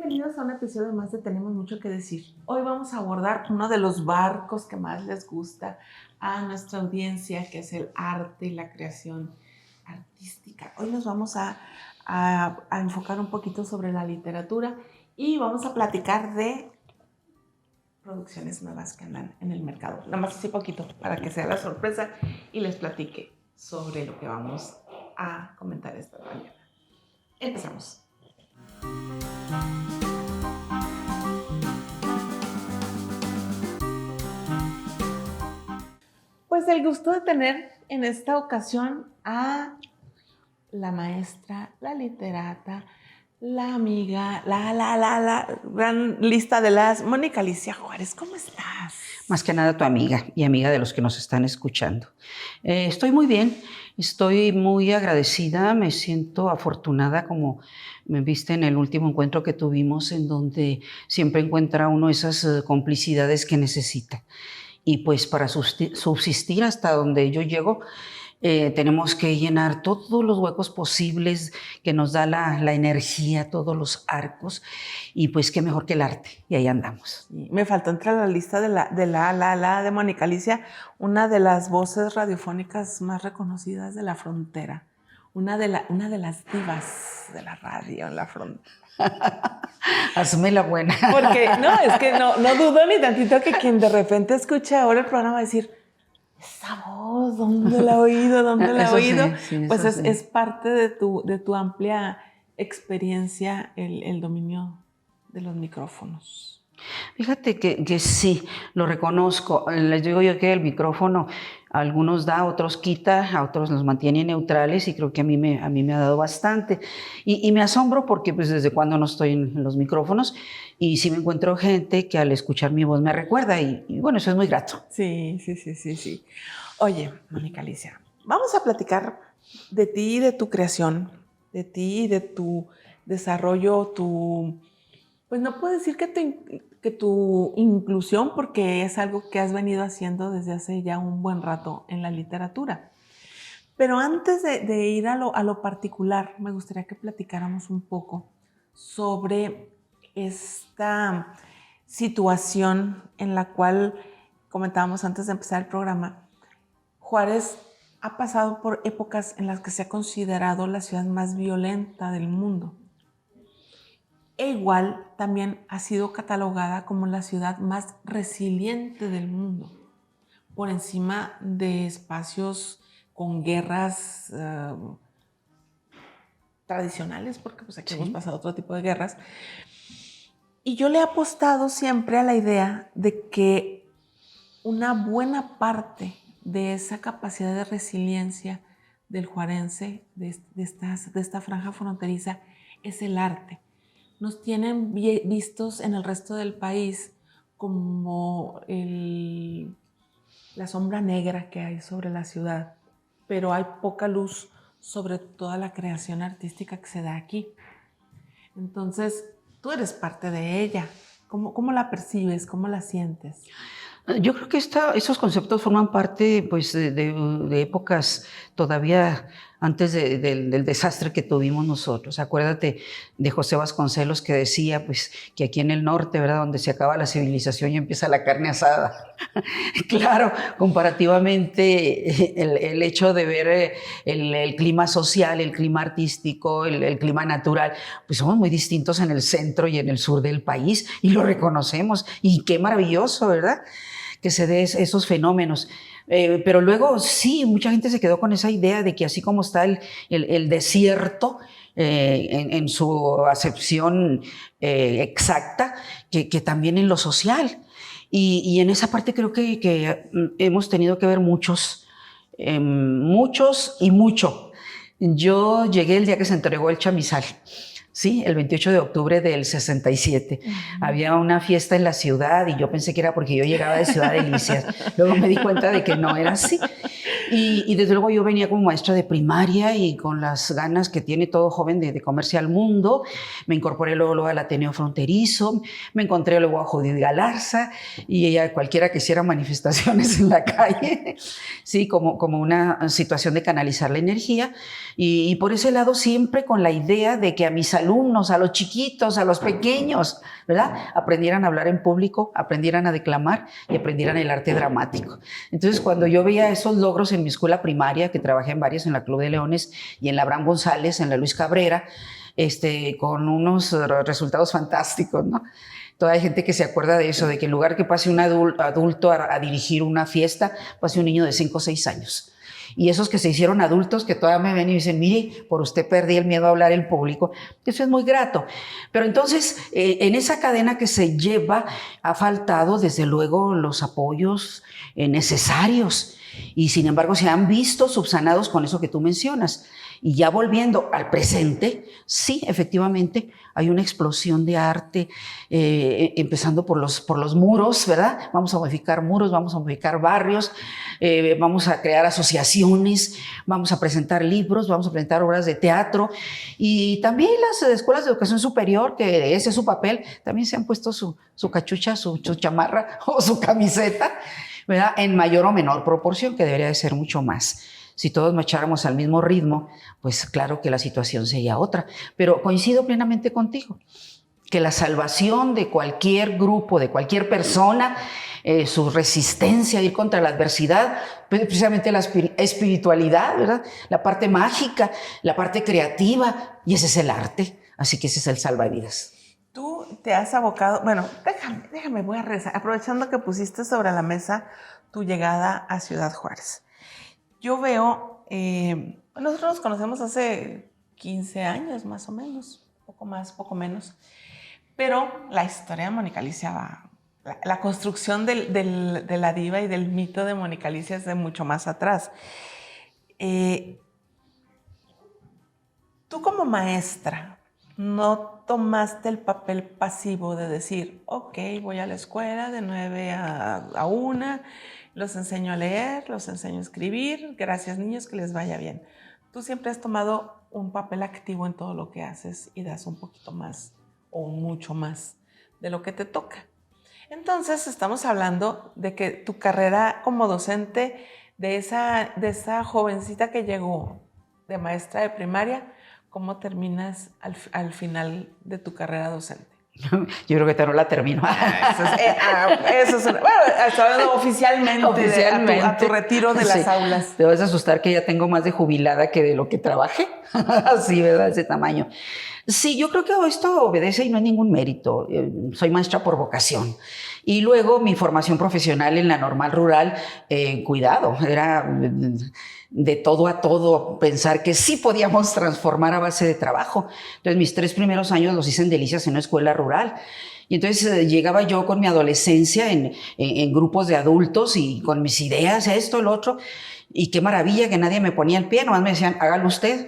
Bienvenidos a un episodio más de Tenemos Mucho que Decir. Hoy vamos a abordar uno de los barcos que más les gusta a nuestra audiencia, que es el arte y la creación artística. Hoy nos vamos a enfocar un poquito sobre la literatura y vamos a platicar de producciones nuevas que andan en el mercado. Nada más así poquito para que sea la sorpresa y les platique sobre lo que vamos a comentar esta mañana. Empezamos. Pues el gusto de tener en esta ocasión a la maestra, la literata, la amiga, la gran lista de las, Mónica Alicia Juárez. ¿Cómo estás? Más que nada tu amiga y amiga de los que nos están escuchando. Estoy muy bien, estoy muy agradecida, me siento afortunada como me viste en el último encuentro que tuvimos, en donde siempre encuentra uno esas complicidades que necesita. Y pues para subsistir hasta donde yo llego, tenemos que llenar todos los huecos posibles que nos da la energía, todos los arcos, y pues qué mejor que el arte, y ahí andamos. Me faltó entrar a la lista de Mónica Alicia, una de las voces radiofónicas más reconocidas de la frontera, una de las divas de la radio en la frontera. Hazme la buena. Porque no, es que no dudo ni tantito que quien de repente escuche ahora el programa va a decir, esa voz, ¿dónde la he oído? ¿Dónde la he oído? Sí, pues sí. Es parte de tu amplia experiencia el dominio de los micrófonos. Fíjate que sí, lo reconozco. Les digo yo que el micrófono a algunos da, a otros quita, a otros los mantiene neutrales, y creo que a mí me ha dado bastante. Y me asombro porque pues desde cuando no estoy en los micrófonos, y sí me encuentro gente que al escuchar mi voz me recuerda, y bueno, eso es muy grato. Sí. Oye, Mónica Alicia, vamos a platicar de ti y de tu creación, de ti y de tu desarrollo, pues no puedo decir que tu inclusión, porque es algo que has venido haciendo desde hace ya un buen rato en la literatura. Pero antes de ir a lo particular, me gustaría que platicáramos un poco sobre esta situación en la cual, comentábamos antes de empezar el programa, Juárez ha pasado por épocas en las que se ha considerado la ciudad más violenta del mundo. E igual también ha sido catalogada como la ciudad más resiliente del mundo, por encima de espacios con guerras tradicionales, porque pues aquí hemos pasado otro tipo de guerras. Y yo le he apostado siempre a la idea de que una buena parte de esa capacidad de resiliencia del juarense, de esta franja fronteriza, es el arte. Nos tienen vistos en el resto del país como la sombra negra que hay sobre la ciudad, pero hay poca luz sobre toda la creación artística que se da aquí. Entonces, tú eres parte de ella. ¿Cómo la percibes? ¿Cómo la sientes? Yo creo que esos conceptos forman parte pues, de épocas todavía antes del desastre que tuvimos nosotros. Acuérdate de José Vasconcelos, que decía pues, que aquí en el norte, ¿verdad?, donde se acaba la civilización y empieza la carne asada. Claro, comparativamente el hecho de ver el clima social, el clima artístico, el clima natural, pues somos muy distintos en el centro y en el sur del país, y lo reconocemos. Y qué maravilloso, ¿verdad?, que se den esos fenómenos. Pero luego sí, mucha gente se quedó con esa idea de que así como está el desierto en su acepción exacta, que también en lo social. Y en esa parte creo que hemos tenido que ver muchos y mucho. Yo llegué el día que se entregó el chamizal. Sí, el 28 de octubre del 67. Había una fiesta en la ciudad y yo pensé que era porque yo llegaba de Ciudad Delicias. Luego me di cuenta de que no era así. Y desde luego yo venía como maestra de primaria y con las ganas que tiene todo joven de comerse al mundo. Me incorporé luego al Ateneo Fronterizo, me encontré luego a Judith Galarza y ella, cualquiera que hiciera manifestaciones en la calle, sí, como una situación de canalizar la energía. Y por ese lado siempre con la idea de que a mis alumnos, a los chiquitos, a los pequeños, ¿verdad?, aprendieran a hablar en público, aprendieran a declamar y aprendieran el arte dramático. Entonces, cuando yo veía esos logros en mi escuela primaria, que trabajé en varias, en la Club de Leones y en la Abraham González, en la Luis Cabrera, con unos resultados fantásticos, ¿no? Toda hay gente que se acuerda de eso, de que en lugar que pase un adulto a dirigir una fiesta, pase un niño de 5 o 6 años. Y esos que se hicieron adultos, que todavía me ven y dicen, mire, por usted perdí el miedo a hablar en público. Eso es muy grato. Pero entonces, en esa cadena que se lleva, ha faltado, desde luego, los apoyos necesarios. Y sin embargo, se han visto subsanados con eso que tú mencionas. Y ya volviendo al presente, sí, efectivamente, hay una explosión de arte, empezando por los muros, ¿verdad? Vamos a modificar muros, vamos a modificar barrios, vamos a crear asociaciones, vamos a presentar libros, vamos a presentar obras de teatro. Y también las escuelas de educación superior, que ese es su papel, también se han puesto su cachucha, su chamarra o su camiseta, ¿verdad?, en mayor o menor proporción, que debería de ser mucho más. Si todos marcháramos al mismo ritmo, pues claro que la situación sería otra. Pero coincido plenamente contigo, que la salvación de cualquier grupo, de cualquier persona, su resistencia a ir contra la adversidad, precisamente la espiritualidad, ¿verdad?, la parte mágica, la parte creativa, y ese es el arte. Así que ese es el salvavidas. Tú te has abocado, bueno, déjame, voy a rezar, aprovechando que pusiste sobre la mesa tu llegada a Ciudad Juárez. Yo veo, nosotros nos conocemos hace 15 años más o menos, poco más, poco menos, pero la historia de Mónica Alicia va, la construcción de la diva y del mito de Mónica Alicia es de mucho más atrás. Tú como maestra, ¿no tomaste el papel pasivo de decir, ok, voy a la escuela de 9 a 1, los enseño a leer, los enseño a escribir, gracias niños, que les vaya bien? Tú siempre has tomado un papel activo en todo lo que haces y das un poquito más o mucho más de lo que te toca. Entonces estamos hablando de que tu carrera como docente, de esa jovencita que llegó de maestra de primaria, ¿cómo terminas al final de tu carrera docente? Yo creo que te no la termino. Eso es bueno, hablando oficialmente. A tu retiro de las aulas. Te vas a asustar que ya tengo más de jubilada que de lo que trabajé. Así, ¿verdad? Ese tamaño. Sí, yo creo que esto obedece y no es ningún mérito. Soy maestra por vocación. Y luego mi formación profesional en la normal rural, cuidado, era de todo a todo, pensar que sí podíamos transformar a base de trabajo. Entonces mis 3 primeros años los hice en Delicias, en una escuela rural. Y entonces llegaba yo con mi adolescencia en grupos de adultos y con mis ideas, esto, el otro. Y qué maravilla que nadie me ponía el pie, nomás me decían, hágalo usted.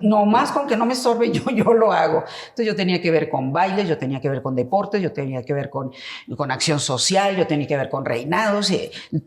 Nomás con que no me estorbe, yo lo hago. Entonces yo tenía que ver con bailes, yo tenía que ver con deportes, yo tenía que ver con acción social, yo tenía que ver con reinados,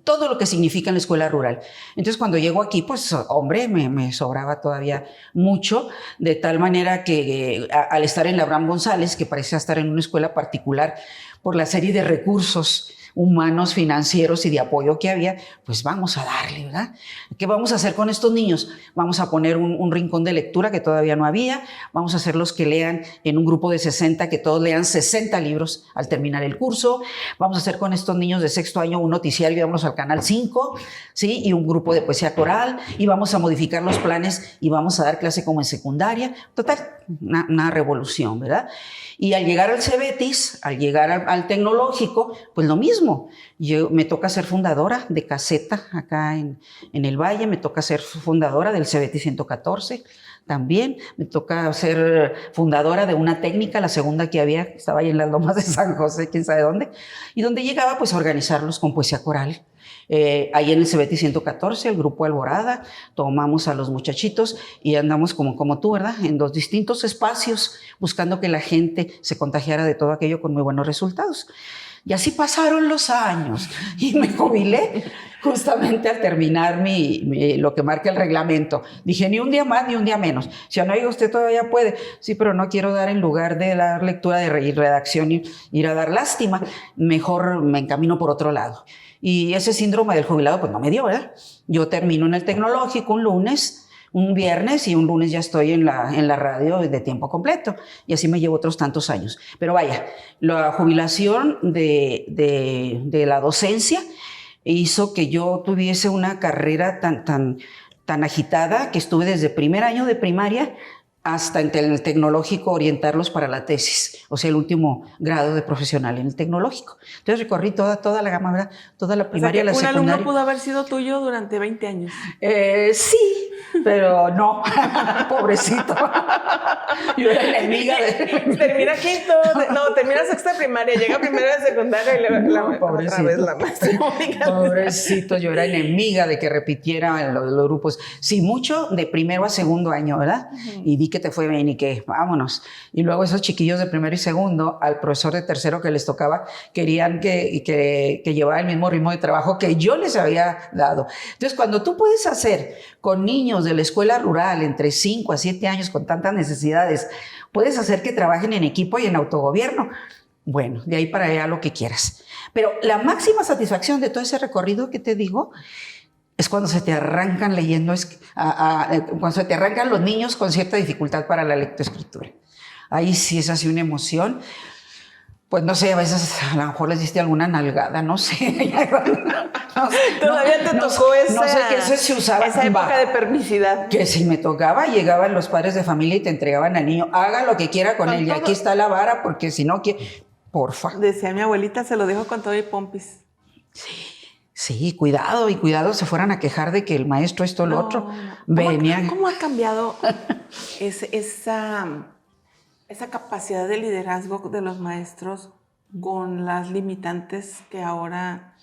todo lo que significa en la escuela rural. Entonces cuando llego aquí, pues hombre, me sobraba todavía mucho, de tal manera que al estar en la Abraham González, que parecía estar en una escuela particular, por la serie de recursos humanos, financieros y de apoyo que había, pues vamos a darle, ¿verdad? ¿Qué vamos a hacer con estos niños? Vamos a poner un rincón de lectura que todavía no había, vamos a hacerlos que lean en un grupo de 60, que todos lean 60 libros al terminar el curso, vamos a hacer con estos niños de 6º año un noticiario y vámonos al Canal 5, ¿sí? Y un grupo de poesía coral, y vamos a modificar los planes y vamos a dar clase como en secundaria. Total, una revolución, ¿verdad? Y al llegar al Cebetis, al llegar al tecnológico, pues lo mismo. Me toca ser fundadora de Caseta acá en el Valle, me toca ser fundadora del Cebetis 114 también, me toca ser fundadora de una técnica, la segunda que había, estaba ahí en las lomas de San José, quién sabe dónde, y donde llegaba pues a organizarlos con poesía coral. Ahí en el Cebetis 114, el grupo Alborada, tomamos a los muchachitos y andamos como tú, ¿verdad?, en 2 distintos espacios, buscando que la gente se contagiara de todo aquello con muy buenos resultados. Y así pasaron los años y me jubilé justamente al terminar lo que marca el reglamento. Dije, ni un día más ni un día menos. Si no, usted todavía puede. Sí, pero no quiero dar en lugar de dar lectura de redacción y ir a dar lástima. Mejor me encamino por otro lado. Y ese síndrome del jubilado pues no me dio, ¿verdad? Yo termino en el tecnológico un lunes, un viernes, y un lunes ya estoy en la radio de tiempo completo. Y así me llevo otros tantos años. Pero vaya, la jubilación de la docencia hizo que yo tuviese una carrera tan agitada que estuve desde primer año de primaria hasta en el tecnológico orientarlos para la tesis, o sea, el último grado de profesional en el tecnológico. Entonces recorrí toda la gama, ¿verdad? Toda la primaria, la secundaria. Un alumno pudo haber sido tuyo durante 20 años. Sí, pero no, pobrecito. Yo era enemiga de... Termina quinto, termina sexta de primaria, llega primero de secundaria y otra vez la maestra. Pobrecito, yo era enemiga de que repitiera los grupos. Sí, mucho de primero a segundo año, ¿verdad? Y di que te fue bien y que vámonos. Y luego esos chiquillos de primero y segundo, al profesor de tercero que les tocaba, querían que llevara el mismo ritmo de trabajo que yo les había dado. Entonces, cuando tú puedes hacer con niños de la escuela rural entre 5 a 7 años con tantas necesidades, puedes hacer que trabajen en equipo y en autogobierno. Bueno, de ahí para allá lo que quieras. Pero la máxima satisfacción de todo ese recorrido que te digo es cuando se te arrancan leyendo, cuando se te arrancan los niños con cierta dificultad para la lectoescritura. Ahí sí es así una emoción. Pues no sé, a veces a lo mejor les diste alguna nalgada, no sé. Todavía te tocó esa, no sé qué se usaba. Esa época de permisidad. Que si me tocaba, llegaban los padres de familia y te entregaban al niño. Haga lo que quiera con él. Y aquí está la vara, porque si no quiere, porfa. Decía mi abuelita, se lo dejo con todo y pompis. Sí, cuidado, y cuidado se fueran a quejar de que el maestro esto o lo otro. Venían. ¿Cómo ha cambiado esa capacidad de liderazgo de los maestros con las limitantes que ahora,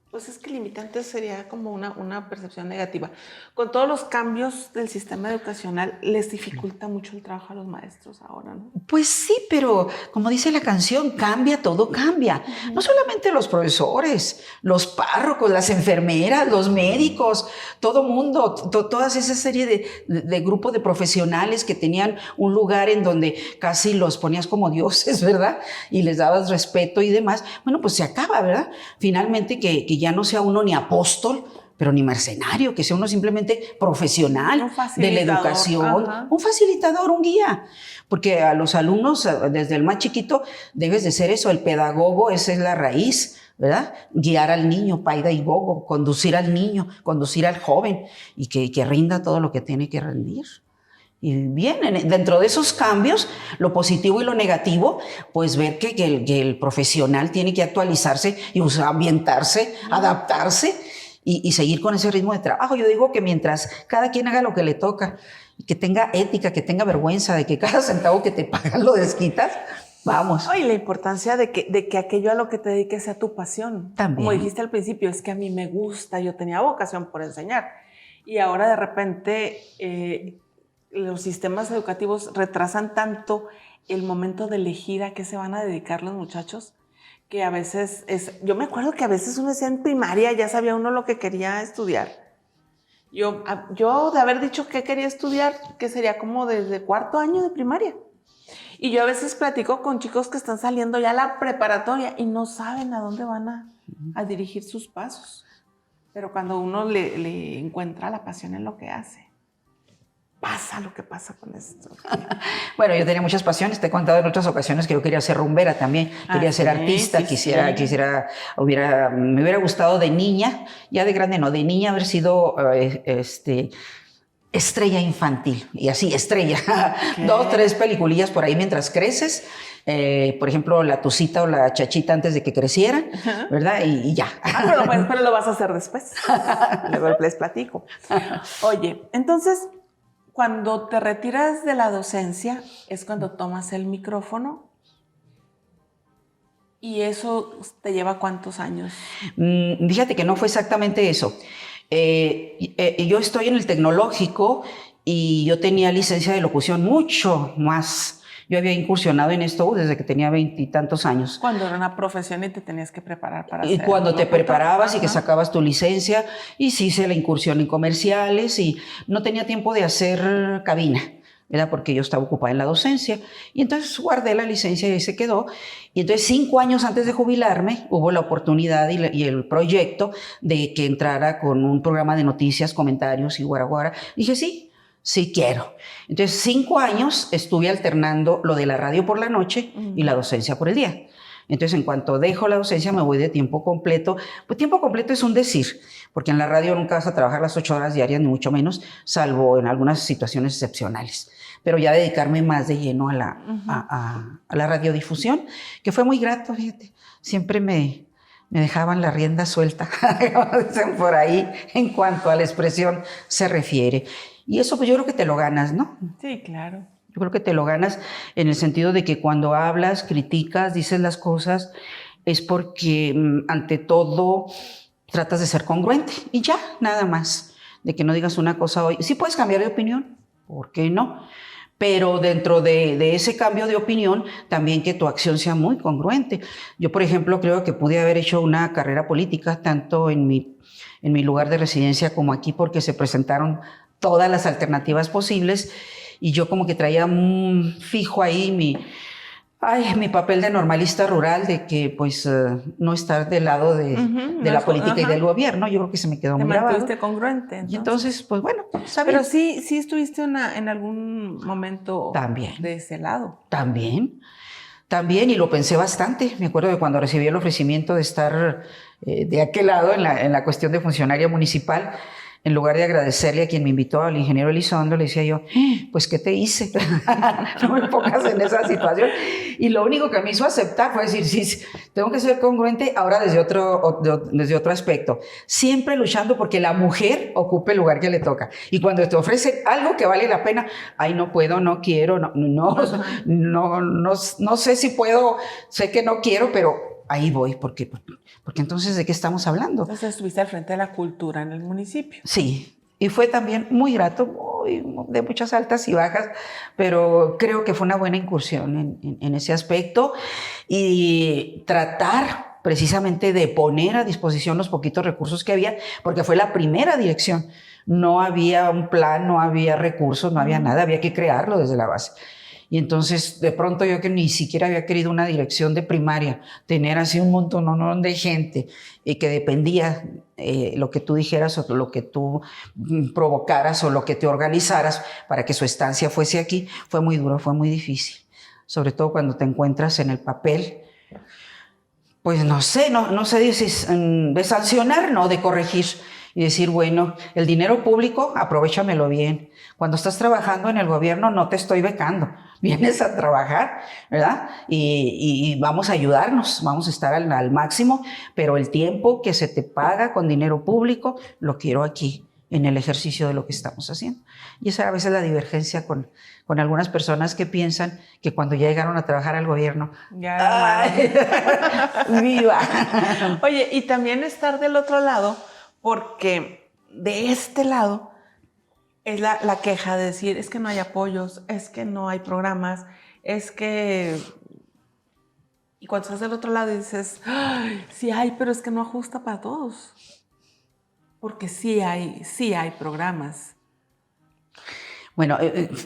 pues es que limitantes sería como una percepción negativa? Con todos los cambios del sistema educacional, les dificulta mucho el trabajo a los maestros ahora, ¿no? Pues sí, pero como dice la canción, cambia, todo cambia. No solamente los profesores, los párrocos, las enfermeras, los médicos, todo mundo, toda esa serie de grupos de profesionales que tenían un lugar en donde casi los ponías como dioses, ¿verdad? Y les dabas respeto y demás. Bueno, pues se acaba, ¿verdad? Finalmente que ya no sea uno ni apóstol, pero ni mercenario, que sea uno simplemente profesional de la educación, un facilitador, un guía. Porque a los alumnos, desde el más chiquito, debes de ser eso, el pedagogo, esa es la raíz, ¿verdad? Guiar al niño, paida y bogo, conducir al niño, conducir al joven, y que rinda todo lo que tiene que rendir. Y bien, dentro de esos cambios, lo positivo y lo negativo, pues ver que el profesional tiene que actualizarse y ambientarse, adaptarse y seguir con ese ritmo de trabajo. Yo digo que mientras cada quien haga lo que le toca, que tenga ética, que tenga vergüenza de que cada centavo que te pagan lo desquitas, vamos. Y la importancia de que aquello a lo que te dediques sea tu pasión. También. Como dijiste al principio, es que a mí me gusta, yo tenía vocación por enseñar. Y ahora de repente los sistemas educativos retrasan tanto el momento de elegir a qué se van a dedicar los muchachos, que a veces yo me acuerdo que a veces uno decía en primaria, ya sabía uno lo que quería estudiar. Yo de haber dicho que quería estudiar, que sería como desde cuarto año de primaria. Y yo a veces platico con chicos que están saliendo ya a la preparatoria y no saben a dónde van a dirigir sus pasos. Pero cuando uno le encuentra la pasión en lo que hace, pasa lo que pasa con esto. Bueno, yo tenía muchas pasiones, te he contado en otras ocasiones que yo quería ser rumbera también, quería ser artista, me hubiera gustado de niña, ya de grande no, de niña haber sido estrella infantil, y así, estrella, 2, 3 peliculillas por ahí mientras creces, por ejemplo, La Tucita o La Chachita antes de que crecieran, ¿verdad? Y ya. Pero lo vas a hacer después, luego les platico. Oye, entonces, cuando te retiras de la docencia es cuando tomas el micrófono, y eso te lleva ¿cuántos años? Fíjate que no fue exactamente eso. Yo estoy en el tecnológico y yo tenía licencia de locución mucho más Yo había incursionado en esto desde que tenía 20 y tantos años. Cuando era una profesión y te tenías que preparar para Y hacer cuando te locutor. preparabas y que Ajá. sacabas tu licencia, y sí hice la incursión en comerciales y no tenía tiempo de hacer cabina, ¿verdad? Porque yo estaba ocupada en la docencia. Y entonces guardé la licencia y ahí se quedó. Y entonces 5 años antes de jubilarme hubo la oportunidad y el proyecto de que entrara con un programa de noticias, comentarios y guaraguara. Dije, sí, sí quiero. Entonces 5 años estuve alternando lo de la radio por la noche y la docencia por el día. Entonces, en cuanto dejo la docencia, me voy de tiempo completo. Pues tiempo completo es un decir, porque en la radio nunca vas a trabajar las 8 horas diarias, ni mucho menos, salvo en algunas situaciones excepcionales. Pero ya dedicarme más de lleno a la radiodifusión, que fue muy grato, fíjate. Siempre me dejaban la rienda suelta, como dicen por ahí, en cuanto a la expresión se refiere. Y eso pues yo creo que te lo ganas, ¿no? Sí, claro. Yo creo que te lo ganas en el sentido de que cuando hablas, criticas, dices las cosas, es porque ante todo tratas de ser congruente y ya, nada más. De que no digas una cosa hoy. Sí puedes cambiar de opinión, ¿por qué no? Pero dentro de ese cambio de opinión, también que tu acción sea muy congruente. Yo, por ejemplo, creo que pude haber hecho una carrera política tanto en mi lugar de residencia como aquí, porque se presentaron todas las alternativas posibles y yo como que traía fijo ahí mi papel de normalista rural, de que pues no estar del lado de la política y del gobierno. Yo creo que se me quedó muy grabado. Te mantuviste congruente. Y entonces, pues bueno, ¿sabes? Pero sí estuviste en algún momento También. de ese lado. También, y lo pensé bastante. Me acuerdo de cuando recibí el ofrecimiento de estar de aquel lado en la cuestión de funcionaria municipal. En lugar de agradecerle a quien me invitó, al ingeniero Elizondo, le decía yo, pues, ¿qué te hice? No me pongas en esa situación. Y lo único que me hizo aceptar fue decir, sí, tengo que ser congruente ahora desde otro aspecto. Siempre luchando porque la mujer ocupe el lugar que le toca. Y cuando te ofrecen algo que vale la pena, ay, no puedo, no quiero, no sé si puedo, sé que no quiero, pero ahí voy, porque entonces, ¿de qué estamos hablando? Entonces estuviste al frente de la cultura en el municipio. Sí, y fue también muy grato, de muchas altas y bajas, pero creo que fue una buena incursión en ese aspecto y tratar precisamente de poner a disposición los poquitos recursos que había, porque fue la primera dirección. No había un plan, no había recursos, no había nada, había que crearlo desde la base. Y entonces, de pronto yo que ni siquiera había querido una dirección de primaria, tener así un montón de gente que dependía lo que tú dijeras o lo que tú provocaras o lo que te organizaras para que su estancia fuese aquí, fue muy duro, fue muy difícil. Sobre todo cuando te encuentras en el papel, pues no sé de sancionar, no, de corregir. Y decir, bueno, el dinero público, aprovéchamelo bien. Cuando estás trabajando en el gobierno, no te estoy becando. Vienes a trabajar, ¿verdad? Y vamos a ayudarnos, vamos a estar al máximo, pero el tiempo que se te paga con dinero público, lo quiero aquí, en el ejercicio de lo que estamos haciendo. Y esa a veces la divergencia con algunas personas que piensan que cuando ya llegaron a trabajar al gobierno, ¡ay! ¡Viva! Oye, y también estar del otro lado, porque de este lado es la queja de decir, es que no hay apoyos, es que no hay programas, es que... Y cuando estás del otro lado dices, ¡ay, sí hay, pero es que no ajusta para todos! Porque sí hay programas. Bueno,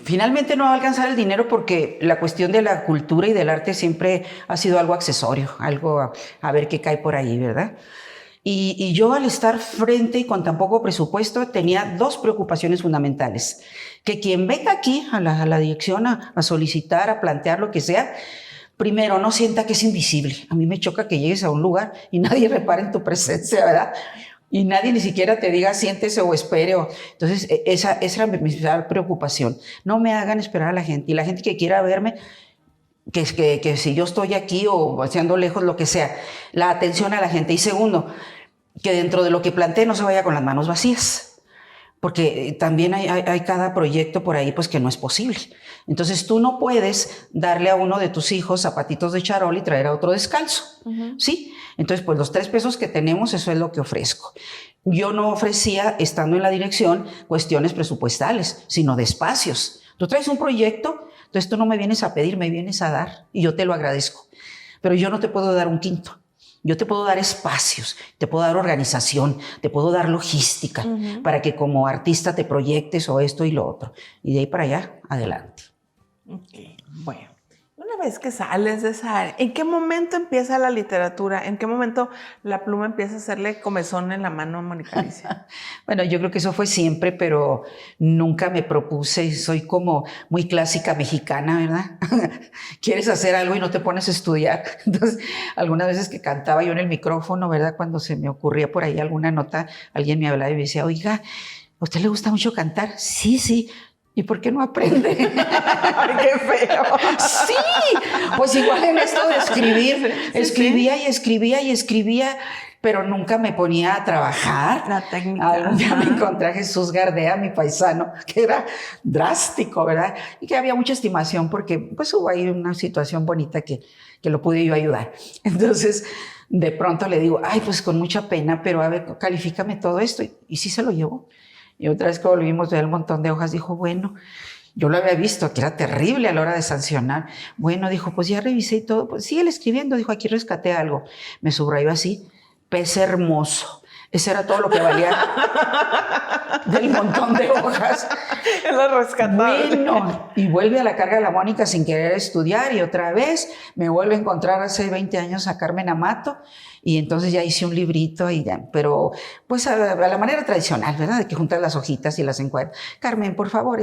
finalmente no va a alcanzar el dinero porque la cuestión de la cultura y del arte siempre ha sido algo accesorio, algo a ver qué cae por ahí, ¿verdad? Y yo al estar frente y con tan poco presupuesto tenía 2 preocupaciones fundamentales. Que quien venga aquí a la dirección a solicitar, a plantear lo que sea, primero no sienta que es invisible. A mí me choca que llegues a un lugar y nadie repare en tu presencia, ¿verdad? Y nadie ni siquiera te diga siéntese o espere. Entonces esa era mi principal preocupación. No me hagan esperar a la gente. Y la gente que quiera verme, que si yo estoy aquí o estando lejos, lo que sea, la atención a la gente. Y segundo, que dentro de lo que plantee no se vaya con las manos vacías, porque también hay cada proyecto por ahí pues que no es posible. Entonces tú no puedes darle a uno de tus hijos zapatitos de charol y traer a otro descalzo, ¿sí? Entonces pues los 3 pesos que tenemos, eso es lo que ofrezco. Yo no ofrecía, estando en la dirección, cuestiones presupuestales, sino de espacios. Tú traes un proyecto, Entonces tú no me vienes a pedir, me vienes a dar y yo te lo agradezco. Pero yo no te puedo dar un quinto. Yo te puedo dar espacios, te puedo dar organización, te puedo dar logística para que como artista te proyectes o esto y lo otro. Y de ahí para allá, adelante. Ok, bueno. Una vez que sales de esa área, ¿en qué momento empieza la literatura? ¿En qué momento la pluma empieza a hacerle comezón en la mano a Mónica Alicia? Bueno, yo creo que eso fue siempre, pero nunca me propuse. Soy como muy clásica mexicana, ¿verdad? Quieres hacer algo y no te pones a estudiar. Entonces, algunas veces que cantaba yo en el micrófono, ¿verdad? Cuando se me ocurría por ahí alguna nota, alguien me hablaba y me decía, oiga, ¿a usted le gusta mucho cantar? Sí, sí. ¿Y por qué no aprende? ¡Ay, qué feo! Sí, pues igual en esto de escribir, escribía sí. y escribía y escribía, pero nunca me ponía a trabajar. La técnica. Algún día me encontré a Jesús Gardea, mi paisano, que era drástico, ¿verdad? Y que había mucha estimación porque pues hubo ahí una situación bonita que lo pude yo ayudar. Entonces, de pronto le digo, ay, pues con mucha pena, pero a ver, califícame todo esto. Y sí se lo llevó. Y otra vez que volvimos de ver el montón de hojas, dijo, bueno, yo lo había visto, que era terrible a la hora de sancionar. Bueno, dijo, pues ya revisé y todo. Pues síguele escribiendo, dijo, aquí rescaté algo. Me subrayó así, pez hermoso. Ese era todo lo que valía del montón de hojas. Lo rescatable. Bueno, y vuelve a la carga de la Mónica sin querer estudiar y otra vez me vuelve a encontrar hace 20 años a Carmen Amato y entonces ya hice un librito y ya, pero pues a la manera tradicional, ¿verdad? De que juntas las hojitas y las encuentras. Carmen, por favor,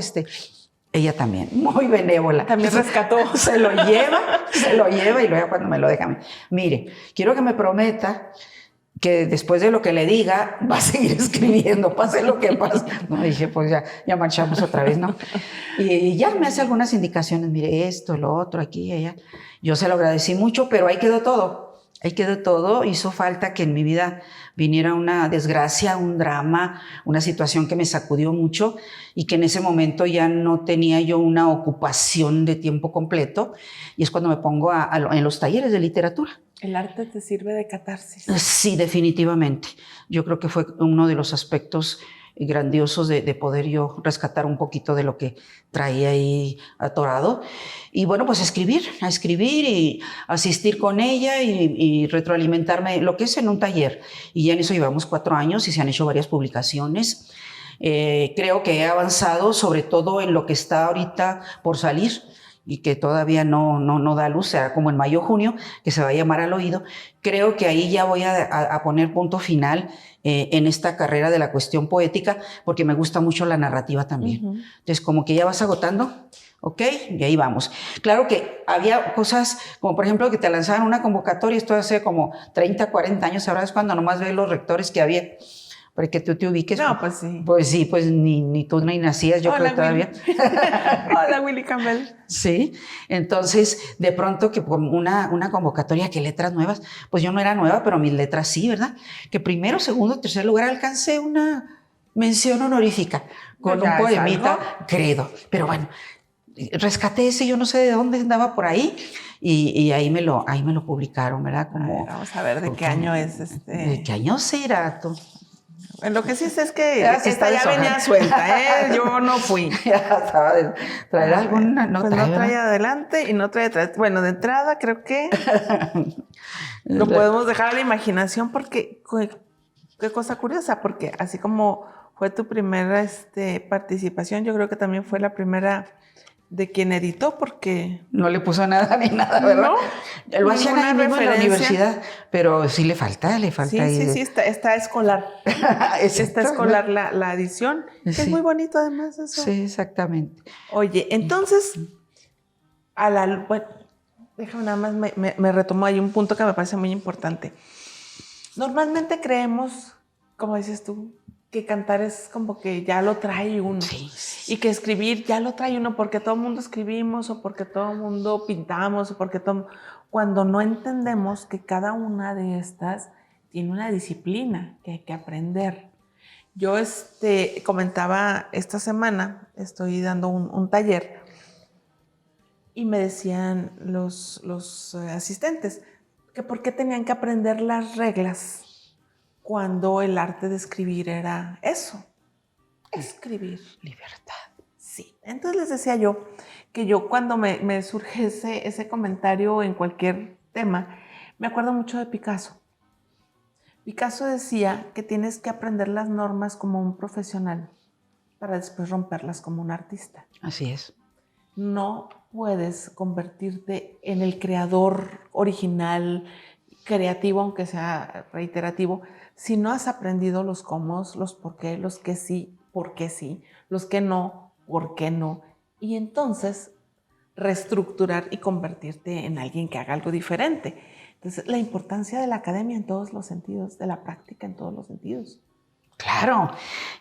ella también, muy benévola. También rescató. Se lo lleva y luego cuando me lo deja, mire, quiero que me prometa que después de lo que le diga va a seguir escribiendo, pase lo que pase. No, dije, pues ya marchamos otra vez, ¿no? Y ya me hace algunas indicaciones, mire esto, lo otro, aquí, allá. Yo se lo agradecí mucho, pero ahí quedó todo. Ahí quedó todo. Hizo falta que en mi vida viniera una desgracia, un drama, una situación que me sacudió mucho y que en ese momento ya no tenía yo una ocupación de tiempo completo. Y es cuando me pongo en los talleres de literatura. ¿El arte te sirve de catarsis? Sí, definitivamente. Yo creo que fue uno de los aspectos grandiosos de poder yo rescatar un poquito de lo que traía ahí atorado. Y bueno, pues a escribir y asistir con ella y retroalimentarme, lo que es en un taller. Y ya en eso llevamos 4 años y se han hecho varias publicaciones. Creo que he avanzado sobre todo en lo que está ahorita por salir y que todavía no da luz, será como en mayo o junio, que se va a llamar Al Oído. Creo que ahí ya voy a poner punto final en esta carrera de la cuestión poética, porque me gusta mucho la narrativa también. Entonces, como que ya vas agotando, ¿ok? Y ahí vamos. Claro que había cosas, como por ejemplo que te lanzaban una convocatoria, esto hace como 30, 40 años, ahora es cuando nomás ves los rectores que había, para que tú te ubiques. No, pues sí. Pues sí, pues ni tú ni nacías, yo creo todavía. Hola, Willy Campbell. Sí, entonces de pronto que una convocatoria que letras nuevas, pues yo no era nueva, pero mis letras sí, ¿verdad? Que primero, segundo, tercer lugar alcancé una mención honorífica con un poemita, Credo. Pero bueno, rescaté ese, yo no sé de dónde andaba por ahí y ahí me lo publicaron, ¿verdad? Como, vamos a ver de qué año es ¿De qué año será tú? Lo que sí sé es que esta ya venía suelta, yo no fui. ¿Traer alguna? No, pues no trae adelante y no trae atrás. Bueno, de entrada creo que lo podemos dejar a la imaginación porque, qué cosa curiosa, porque así como fue tu primera participación, yo creo que también fue la primera de quien editó, porque no le puso nada ni nada, ¿verdad? No, lo hacían ahí mismo en la universidad, pero sí le falta. Sí, está escolar. Está escolar la edición, que es muy bonito además eso. Sí, exactamente. Oye, entonces, bueno, déjame nada más, me retomo ahí un punto que me parece muy importante. Normalmente creemos, como dices tú, que cantar es como que ya lo trae uno. Sí. Y que escribir ya lo trae uno porque todo el mundo escribimos o porque todo el mundo pintamos o porque cuando no entendemos que cada una de estas tiene una disciplina que hay que aprender. Yo comentaba esta semana, estoy dando un taller y me decían los asistentes que por qué tenían que aprender las reglas cuando el arte de escribir era eso, escribir. Libertad. Sí, entonces les decía yo que yo cuando me surge ese comentario en cualquier tema, me acuerdo mucho de Picasso. Picasso decía que tienes que aprender las normas como un profesional para después romperlas como un artista. Así es. No puedes convertirte en el creador original, creativo, aunque sea reiterativo, si no has aprendido los cómo, los por qué, los que sí, por qué sí, los que no, por qué no. Y entonces reestructurar y convertirte en alguien que haga algo diferente. Entonces, la importancia de la academia en todos los sentidos, de la práctica en todos los sentidos. Claro,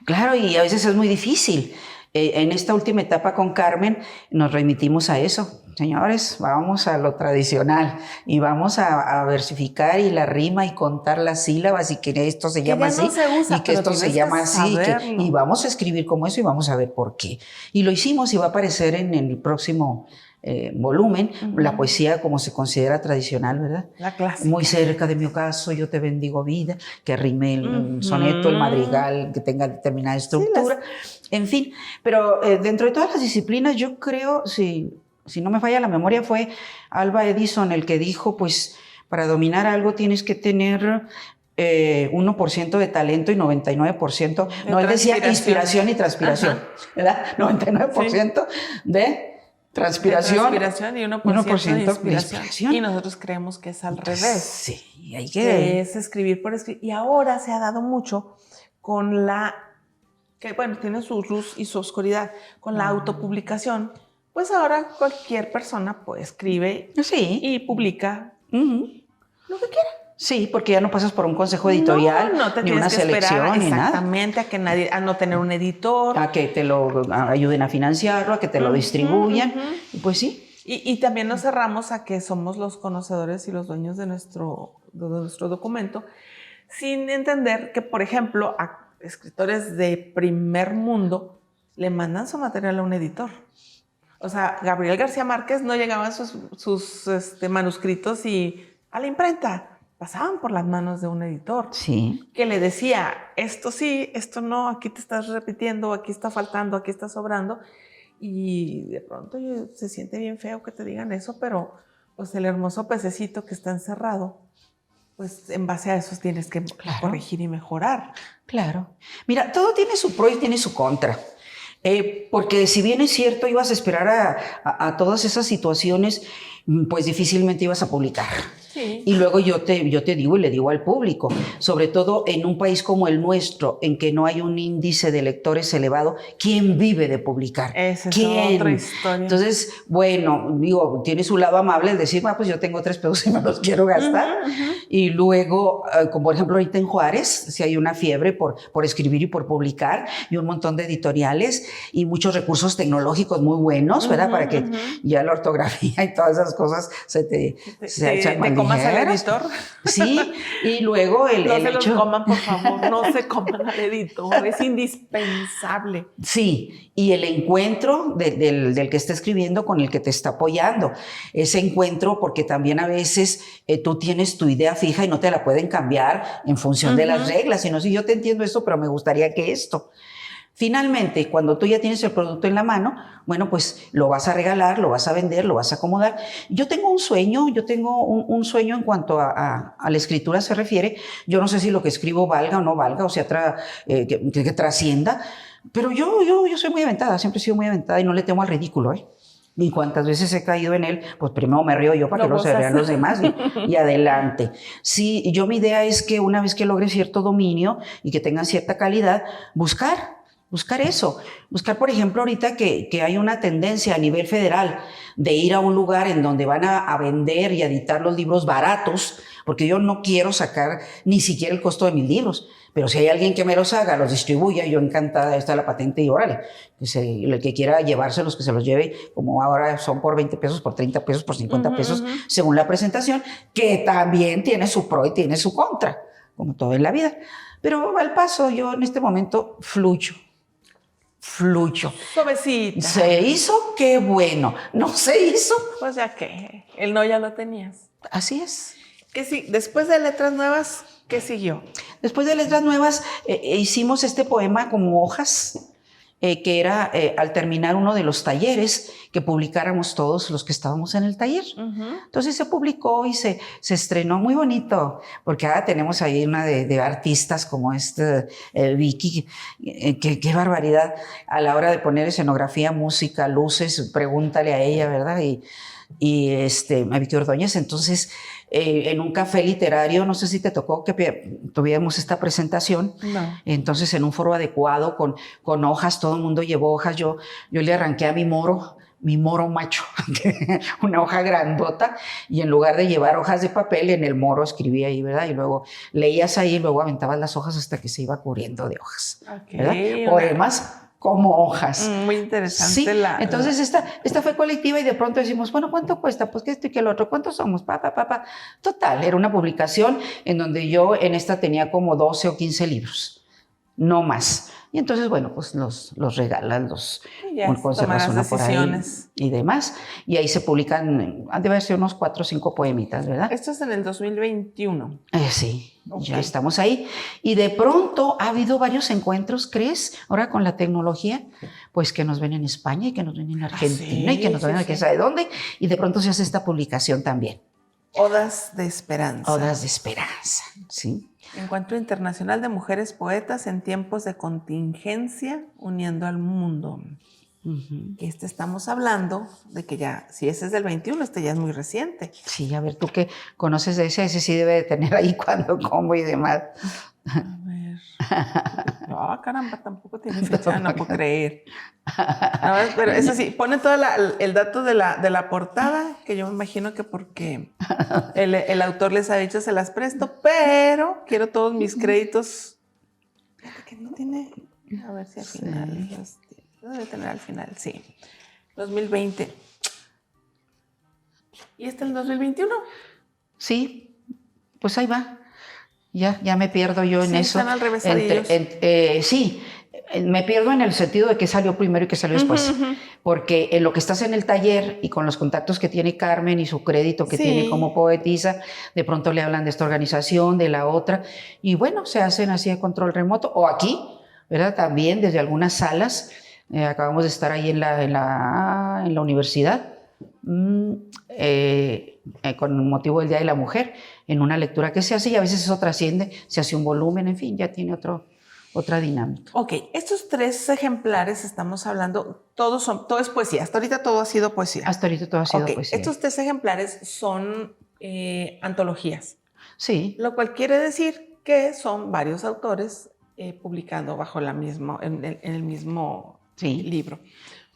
claro, y a veces es muy difícil. En esta última etapa con Carmen nos remitimos a eso. Señores, vamos a lo tradicional y vamos a versificar y la rima y contar las sílabas y que esto se llama así y que esto se llama así y vamos a escribir como eso y vamos a ver por qué. Y lo hicimos y va a aparecer en el próximo volumen, la poesía como se considera tradicional, ¿verdad? La clásica. Muy cerca de mi ocaso, yo te bendigo vida, que rime el soneto, el madrigal, que tenga determinada estructura, en fin. Pero dentro de todas las disciplinas, yo creo, si no me falla la memoria, fue Alva Edison el que dijo, pues, para dominar algo tienes que tener 1% de talento y 99%, no, él decía inspiración y transpiración, ¿verdad? 99% de transpiración y 1% de inspiración. Y nosotros creemos que es al revés. Sí, hay que es escribir por escribir. Y ahora se ha dado mucho con que bueno, tiene su luz y su oscuridad, con la autopublicación. Pues ahora cualquier persona pues escribe y publica lo que quiera. Sí, porque ya no pasas por un consejo editorial, no te ni una que selección, esperar ni nada. Exactamente, a no tener un editor. A que te lo ayuden a financiarlo, a que te lo distribuyan. Pues sí. Y también nos cerramos a que somos los conocedores y los dueños de nuestro documento, sin entender que, por ejemplo, a escritores de primer mundo le mandan su material a un editor. O sea, Gabriel García Márquez no llegaban sus manuscritos a la imprenta. Pasaban por las manos de un editor que le decía, esto sí, esto no, aquí te estás repitiendo, aquí está faltando, aquí está sobrando. Y de pronto se siente bien feo que te digan eso, pero pues el hermoso pececito que está encerrado, pues en base a eso tienes que corregir y mejorar. Claro. Mira, todo tiene su pro y tiene su contra. Porque si bien es cierto, ibas a esperar a todas esas situaciones, pues difícilmente ibas a publicar. Sí. Y luego yo te digo y le digo al público, sobre todo en un país como el nuestro, en que no hay un índice de lectores elevado, ¿quién vive de publicar? Esa es ¿Quién? Otra historia. Entonces, bueno, digo, tiene su lado amable el decir, pues yo tengo 3 pesos y me los quiero gastar. Y luego, como por ejemplo ahorita en Juárez, si hay una fiebre por escribir y por publicar, y un montón de editoriales y muchos recursos tecnológicos muy buenos, ¿verdad? Para que ya la ortografía y todas esas cosas se echan comas al editor. Sí, y luego no se los coman, por favor, no se coman al editor, es indispensable. Sí, y el encuentro del que está escribiendo con el que te está apoyando, ese encuentro, porque también a veces tú tienes tu idea fija y no te la pueden cambiar en función de las reglas, sino si yo te entiendo esto, pero me gustaría que esto. Finalmente, cuando tú ya tienes el producto en la mano, bueno, pues lo vas a regalar, lo vas a vender, lo vas a acomodar. Yo tengo un sueño en cuanto a la escritura se refiere. Yo no sé si lo que escribo valga o no valga, o sea, que trascienda, pero yo soy muy aventada, siempre he sido muy aventada y no le temo al ridículo, ¿eh? Y cuántas veces he caído en él, pues primero me río yo para que no se vean los demás y adelante. Sí, yo mi idea es que una vez que logre cierto dominio y que tengan cierta calidad, buscar eso, buscar por ejemplo ahorita que hay una tendencia a nivel federal de ir a un lugar en donde van a vender y a editar los libros baratos, porque yo no quiero sacar ni siquiera el costo de mis libros, pero si hay alguien que me los haga, los distribuya, yo encantada, está la patente y órale, el que quiera llevárselos, que se los lleve, como ahora son por 20 pesos, por 30 pesos, por 50 pesos, según la presentación, que también tiene su pro y tiene su contra, como todo en la vida. Pero al paso, yo en este momento fluyo. Suavecita. ¿Se hizo? ¡Qué bueno! ¿No se hizo? Pues ya que el no ya lo tenías. Así es. ¿Qué sí? Después de Letras Nuevas, ¿qué siguió? Después de Letras Nuevas hicimos este poema como hojas que era al terminar uno de los talleres que publicáramos todos los que estábamos en el taller. Entonces se publicó y se estrenó muy bonito, porque ahora tenemos ahí una de artistas como Vicky, qué barbaridad a la hora de poner escenografía, música, luces, pregúntale a ella, ¿verdad? Y a Vicky Ordóñez. Entonces, en un café literario, no sé si te tocó que tuviéramos esta presentación. No. Entonces, en un foro adecuado, con hojas, todo el mundo llevó hojas. Yo le arranqué a mi moro macho, una hoja grandota, y en lugar de llevar hojas de papel, en el moro escribía ahí, ¿verdad? Y luego leías ahí y luego aventabas las hojas hasta que se iba cubriendo de hojas, ¿verdad? Poemas como hojas. Muy interesante. Sí, entonces esta fue colectiva y de pronto decimos, bueno, ¿cuánto cuesta? Pues que esto y que el otro, ¿cuántos somos? Total, era una publicación en donde yo en esta tenía como 12 o 15 libros, no más. Y entonces, bueno, pues los regalan, conservas una por ahí y demás. Y ahí se publican, han de verse unos 4 o 5 poemitas, ¿verdad? Esto es en el 2021. Sí, okay. Ya estamos ahí. Y de pronto ha habido varios encuentros, ¿crees? Ahora con la tecnología, pues que nos ven en España y que nos ven en Argentina y que nos ven en quién sabe dónde. Y de pronto se hace esta publicación también. Odas de Esperanza. Odas de Esperanza, sí. Encuentro Internacional de Mujeres Poetas en tiempos de contingencia, uniendo al mundo. Estamos hablando de que ya, si ese es del 21, ya es muy reciente. Sí, a ver, tú que conoces de ese sí debe de tener ahí cuándo, cómo y demás. A ver. No, caramba, tampoco tiene fecha, no puedo creer. No, pero eso sí, pone todo el dato de la portada, que yo me imagino que porque el autor les ha dicho se las presto, pero quiero todos mis créditos. Que no tiene. A ver si al final. Debe tener al final, sí. 2020. ¿Y el 2021? Sí, pues ahí va. Ya me pierdo yo en eso. Están al revésadillos. Sí, me pierdo en el sentido de que salió primero y que salió después. Porque en lo que estás en el taller y con los contactos que tiene Carmen y su crédito que tiene como poetisa, de pronto le hablan de esta organización, de la otra, y bueno, se hacen así a control remoto. O aquí, ¿verdad? También desde algunas salas. Acabamos de estar ahí en la universidad. Con motivo del Día de la Mujer, en una lectura que se hace y a veces eso trasciende, se hace un volumen, en fin, ya tiene otra dinámica. Ok, estos 3 ejemplares estamos hablando, todo es poesía, hasta ahorita todo ha sido poesía. Hasta ahorita todo ha sido poesía. Estos 3 ejemplares son antologías. Sí. Lo cual quiere decir que son varios autores publicando bajo en el mismo libro.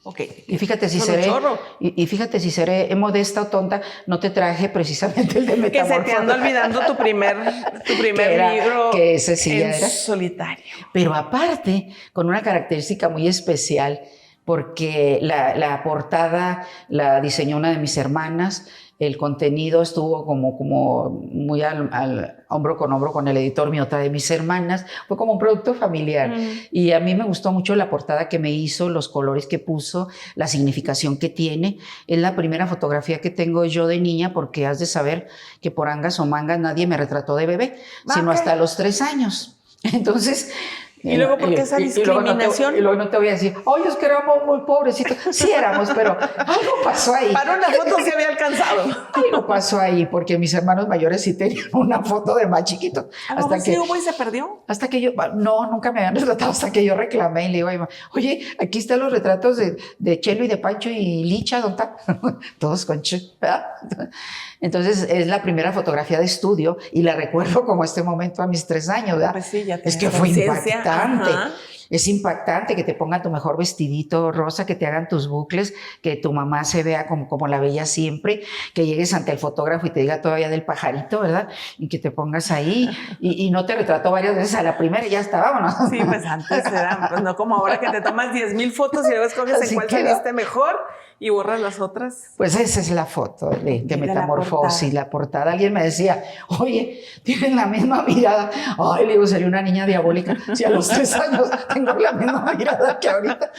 Okay. Y fíjate si seré modesta o tonta, no te traje precisamente el de Metamorfosis. Que se te anda olvidando tu primer libro que ese sí en era solitario. Pero aparte, con una característica muy especial, porque la portada la diseñó una de mis hermanas, el contenido estuvo como muy al hombro con el editor, otra de mis hermanas, fue como un producto familiar. Y a mí me gustó mucho la portada que me hizo, los colores que puso, la significación que tiene. Es la primera fotografía que tengo yo de niña, porque has de saber que por angas o mangas nadie me retrató de bebé, sino hasta los 3 años. Entonces... Y luego, ¿por qué esa discriminación? Y luego no te voy a decir, oye, es que éramos muy pobrecitos. Sí éramos, pero algo pasó ahí. Para una foto se había alcanzado. Algo pasó ahí, porque mis hermanos mayores sí tenían una foto de más chiquito. Hasta que hubo y se perdió. Hasta que yo, no, nunca me habían retratado, hasta que yo reclamé y le digo, oye, aquí están los retratos de Chelo y de Pancho y Licha, ¿dónde están? Todos con Che, ¿verdad? Entonces, es la primera fotografía de estudio y la recuerdo como este momento a mis 3 años, ¿verdad? Pues sí, ya es que fue impactante. Ajá. Es impactante que te pongan tu mejor vestidito rosa, que te hagan tus bucles, que tu mamá se vea como la veía siempre, que llegues ante el fotógrafo y te diga todavía del pajarito, ¿verdad? Y que te pongas ahí y no te retrató varias veces a la primera y ya está, vámonos. Sí, pues antes era, pues no como ahora que te tomas 10,000 fotos y luego escoges en cuál saliste mejor y borras las otras. Pues esa es la foto de Metamorfosis, la portada. Alguien me decía, oye, tienen la misma mirada. Ay, le digo, sería una niña diabólica. Si a los 3 años tengo la misma mirada que ahorita.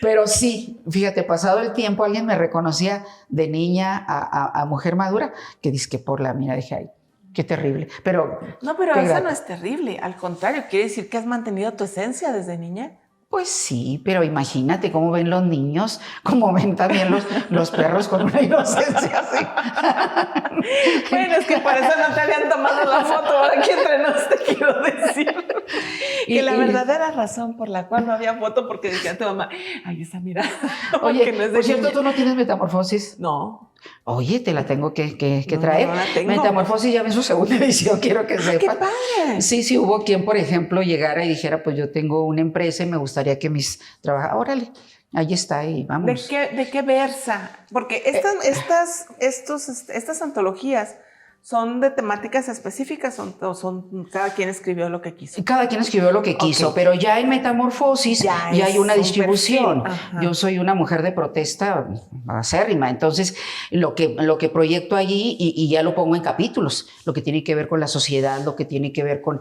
Pero sí, fíjate, pasado el tiempo, alguien me reconocía de niña a mujer madura, que dice que por la mirada dije, ay, qué terrible. Pero no, pero eso no es terrible. Al contrario, quiere decir que has mantenido tu esencia desde niña. Pues sí, pero imagínate cómo ven los niños, cómo ven también los perros con una inocencia así. Bueno, es que por eso no te habían tomado la foto, ahora que entre nos te quiero decir. Que la verdadera razón por la cual no había foto, porque decía tu mamá, ay, esa mirada. Oye, no es de por cierto, niña. ¿tú no tienes metamorfosis? No. Oye, te la tengo que No, traer. no la tengo. Metamorfosis ya en su segunda edición, quiero que sepas. ¡Qué padre! Sí, hubo quien, por ejemplo, llegara y dijera, pues yo tengo una empresa y me gustaría que mis trabajadores, órale, ahí está y vamos. ¿De qué versa? Porque estas antologías son de temáticas específicas o son cada quien escribió lo que quiso. Cada quien escribió lo que quiso, pero ya en Metamorfosis ya hay una distribución. Yo soy una mujer de protesta acérrima, entonces lo que proyecto allí y ya lo pongo en capítulos, lo que tiene que ver con la sociedad, lo que tiene que ver con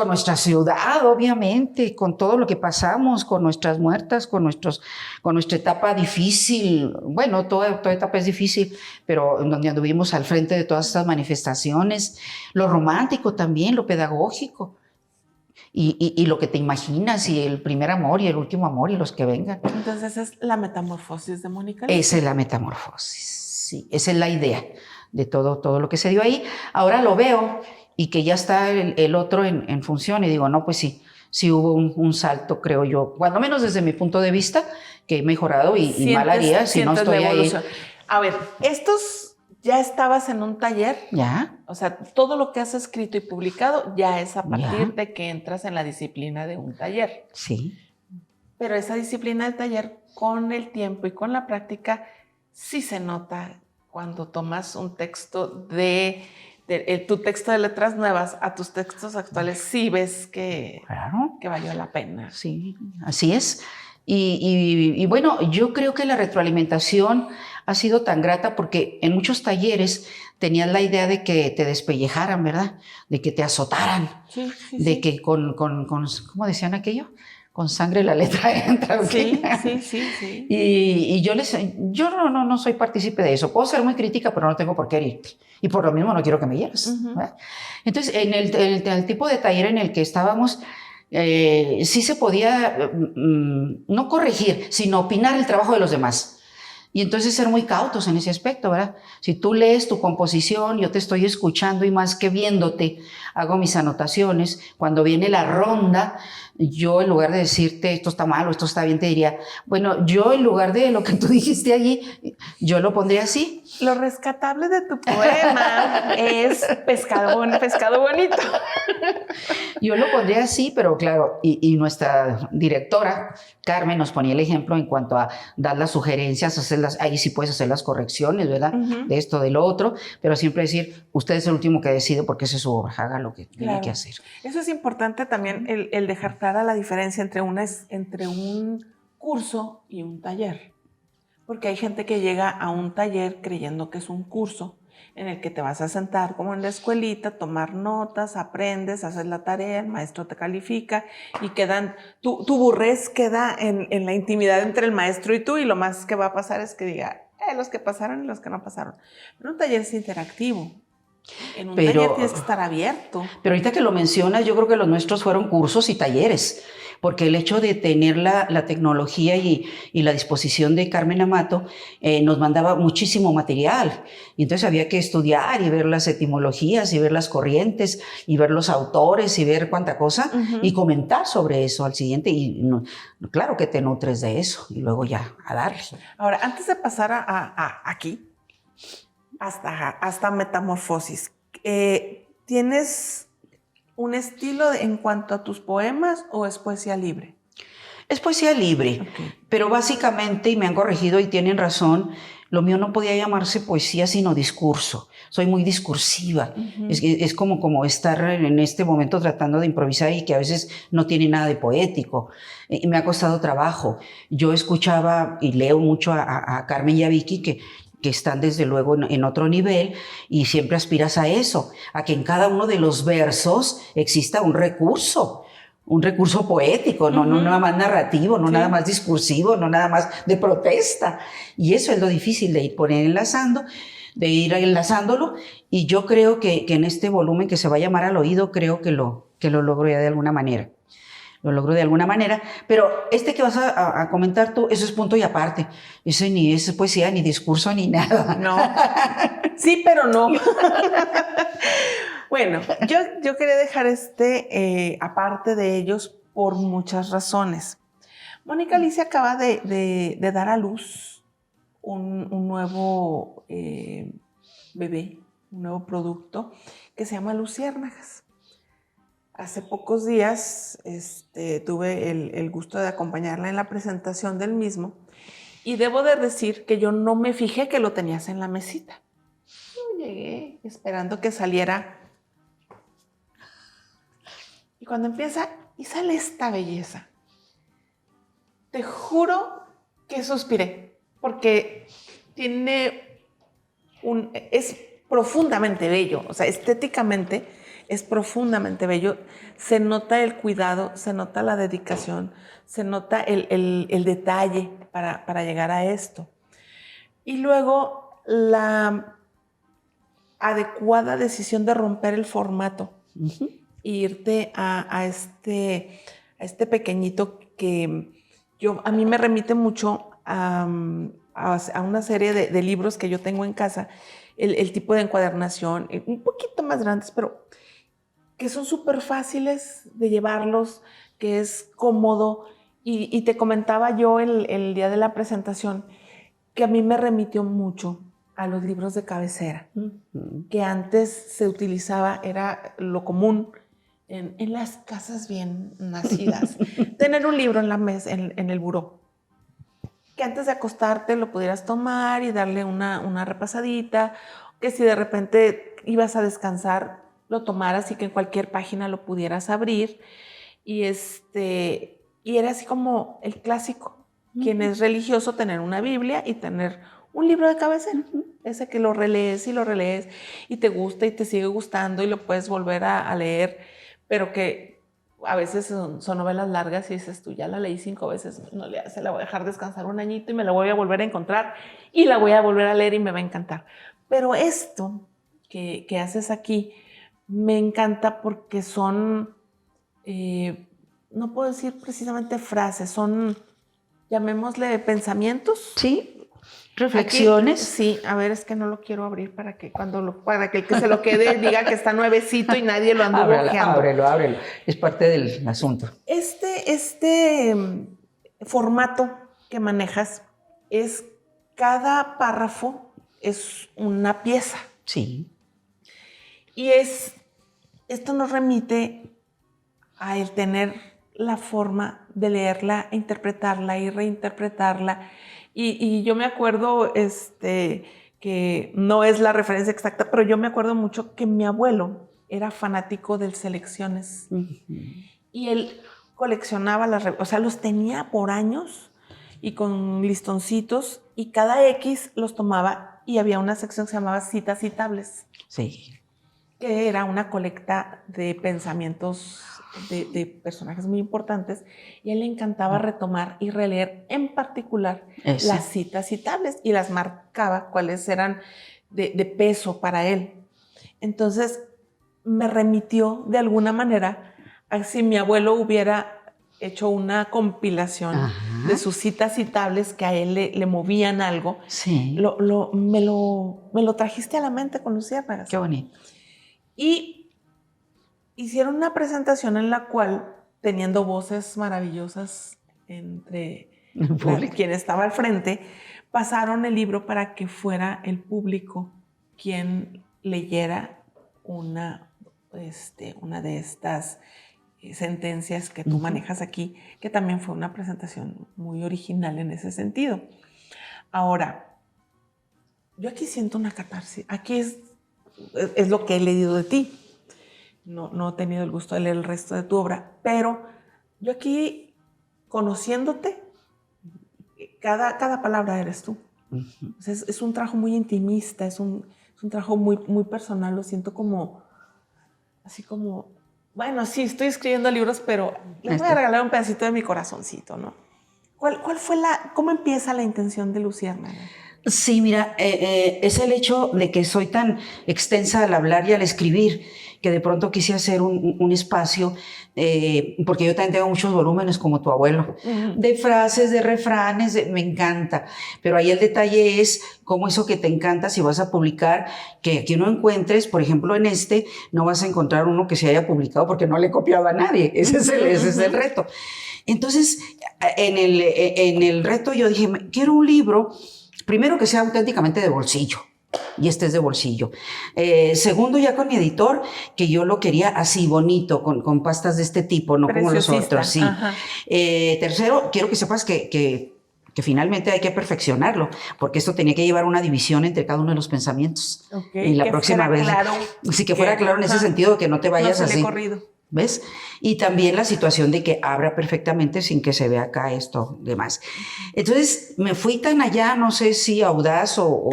nuestra ciudad, obviamente, con todo lo que pasamos, con nuestras muertas, con nuestra etapa difícil. Bueno, toda etapa es difícil, pero donde anduvimos al frente de todas estas manifestaciones, lo romántico también, lo pedagógico, y lo que te imaginas, y el primer amor y el último amor y los que vengan. Entonces es la metamorfosis de Mónica Alicia. Esa es la metamorfosis, sí, esa es la idea de todo lo que se dio ahí. Ahora lo veo y que ya está el otro en función y digo, no, pues sí hubo un salto, creo yo, cuando menos desde mi punto de vista, que he mejorado y mal haría si no estoy ahí. A ver, estos ya estabas en un taller. Ya. O sea, todo lo que has escrito y publicado ya es a partir de que entras en la disciplina de un taller. Sí. Pero esa disciplina del taller, con el tiempo y con la práctica, sí se nota cuando tomas un texto tu texto de letras nuevas a tus textos actuales, sí ves que valió la pena. Sí, así es. Y bueno, yo creo que la retroalimentación ha sido tan grata porque en muchos talleres tenías la idea de que te despellejaran, ¿verdad? De que te azotaran. Sí, de que con, ¿cómo decían aquello? Con sangre la letra entra. Sí. Y yo no soy partícipe de eso. Puedo ser muy crítica, pero no tengo por qué herirte. Y por lo mismo no quiero que me hieras. Entonces, en el tipo de taller en el que estábamos, sí se podía no corregir, sino opinar el trabajo de los demás. Y entonces ser muy cautos en ese aspecto, ¿verdad? Si tú lees tu composición, yo te estoy escuchando y más que viéndote, hago mis anotaciones. Cuando viene la ronda, yo en lugar de decirte esto está mal o esto está bien, te diría, bueno, yo en lugar de lo que tú dijiste allí, yo lo pondría así. Lo rescatable de tu poema es pescado bonito. Yo lo pondría así, pero claro, y nuestra directora, Carmen, nos ponía el ejemplo en cuanto a dar las sugerencias, ahí sí puedes hacer las correcciones, ¿verdad? De esto, de lo otro, pero siempre decir, usted es el último que decide porque esa es su obra, haga lo que tiene que hacer. Eso es importante también, el dejar clara la diferencia entre un curso y un taller. Porque hay gente que llega a un taller creyendo que es un curso en el que te vas a sentar como en la escuelita, tomar notas, aprendes, haces la tarea, el maestro te califica y tu burrés queda en la intimidad entre el maestro y tú, y lo más que va a pasar es que diga, los que pasaron y los que no pasaron. Pero un taller es interactivo. En un taller tienes que estar abierto. Pero ahorita que lo mencionas, yo creo que los nuestros fueron cursos y talleres, porque el hecho de tener la tecnología y la disposición de Carmen Amato nos mandaba muchísimo material. Y entonces había que estudiar y ver las etimologías y ver las corrientes y ver los autores y ver cuánta cosa y comentar sobre eso al siguiente. Y claro que te nutres de eso y luego ya a darle. Ahora, antes de pasar a aquí, hasta Metamorfosis, ¿tienes un estilo en cuanto a tus poemas o es poesía libre? Es poesía libre, pero básicamente, y me han corregido y tienen razón, lo mío no podía llamarse poesía sino discurso. Soy muy discursiva. Es como estar en este momento tratando de improvisar y que a veces no tiene nada de poético. Y me ha costado trabajo. Yo escuchaba y leo mucho a Carmen y a Vicky que están desde luego en otro nivel, y siempre aspiras a eso, a que en cada uno de los versos exista un recurso poético, no nada más narrativo, no nada más discursivo, no nada más de protesta. Y eso es lo difícil de ir ir enlazándolo, y yo creo que en este volumen que se va a llamar Al Oído, creo que lo logro ya de alguna manera. lo logro de alguna manera, pero que vas a comentar tú, eso es punto y aparte, eso ni es poesía, ni discurso, ni nada. No, sí, pero no. Bueno, yo quería dejar aparte de ellos por muchas razones. Mónica Alicia acaba de dar a luz un nuevo bebé, un nuevo producto que se llama Luciérnagas. Hace pocos días tuve el gusto de acompañarla en la presentación del mismo y debo de decir que yo no me fijé que lo tenías en la mesita. Yo llegué esperando que saliera y cuando empieza y sale esta belleza, te juro que suspiré porque es profundamente bello, o sea, estéticamente es profundamente bello. Se nota el cuidado, se nota la dedicación, se nota el detalle para llegar a esto. Y luego la adecuada decisión de romper el formato e irte a este pequeñito que a mí me remite mucho a una serie de libros que yo tengo en casa, el tipo de encuadernación, un poquito más grandes, pero que son súper fáciles de llevarlos, que es cómodo. Y te comentaba yo el día de la presentación que a mí me remitió mucho a los libros de cabecera, que antes se utilizaba, era lo común en las casas bien nacidas, tener un libro en la mesa, en el buró, que antes de acostarte lo pudieras tomar y darle una repasadita, que si de repente ibas a descansar, lo tomaras y que en cualquier página lo pudieras abrir. Y era así como el clásico. Quien es religioso, tener una Biblia y tener un libro de cabecera. Ese que lo relees y te gusta y te sigue gustando y lo puedes volver a leer, pero que a veces son novelas largas y dices tú, ya la leí 5 veces, no le hace, la voy a dejar descansar un añito y me la voy a volver a encontrar y la voy a volver a leer y me va a encantar. Pero esto que haces aquí me encanta porque son, no puedo decir precisamente frases, son, llamémosle pensamientos. Sí, reflexiones. Aquí, sí, a ver, es que no lo quiero abrir para que el que se lo quede diga que está nuevecito y nadie lo anduvo ojeando. Ábrelo. Es parte del asunto. Este formato que manejas es, cada párrafo es una pieza. Sí. Y esto nos remite a el tener la forma de leerla, interpretarla y reinterpretarla. Y yo me acuerdo que no es la referencia exacta, pero yo me acuerdo mucho que mi abuelo era fanático de Selecciones. Y él coleccionaba los tenía por años y con listoncitos, y cada X los tomaba y había una sección que se llamaba citas citables. Sí. Que era una colecta de pensamientos de personajes muy importantes, y a él le encantaba retomar y releer en particular las citas citables y las marcaba cuáles eran de peso para él. Entonces me remitió de alguna manera a si mi abuelo hubiera hecho una compilación de sus citas citables que a él le movían algo. Sí. Me lo trajiste a la mente con Luciérnagas. Qué bonito. Y hicieron una presentación en la cual, teniendo voces maravillosas entre quien estaba al frente, pasaron el libro para que fuera el público quien leyera una de estas sentencias que tú manejas aquí, que también fue una presentación muy original en ese sentido. Ahora, yo aquí siento una catarsis. Aquí es lo que he leído de ti. No he tenido el gusto de leer el resto de tu obra, pero yo aquí, conociéndote, cada palabra eres tú. O sea, es un trabajo muy intimista, es un trabajo muy, muy personal. Lo siento así como, bueno, sí, estoy escribiendo libros, pero les voy a regalar un pedacito de mi corazoncito, ¿no? ¿Cómo empieza la intención de Luciérnagas? Sí, mira, es el hecho de que soy tan extensa al hablar y al escribir que de pronto quise hacer un espacio, porque yo también tengo muchos volúmenes como tu abuelo, de frases, de refranes, me encanta, pero ahí el detalle es cómo eso que te encanta, si vas a publicar, que aquí no encuentres, por ejemplo en este, no vas a encontrar uno que se haya publicado porque no le he copiado a nadie, ese es el reto. Entonces, en el reto yo dije, quiero un libro, primero que sea auténticamente de bolsillo, y este es de bolsillo. Segundo, ya con mi editor, que yo lo quería así bonito, con pastas de este tipo, no como los otros, sí. Tercero, quiero que sepas que finalmente hay que perfeccionarlo, porque esto tenía que llevar una división entre cada uno de los pensamientos. Y la próxima vez, claro, sí, que fuera claro en ese sentido, que no te vayas así. Corrido. ¿Ves? Y también la situación de que abra perfectamente sin que se vea acá esto demás. Entonces me fui tan allá, no sé si audaz o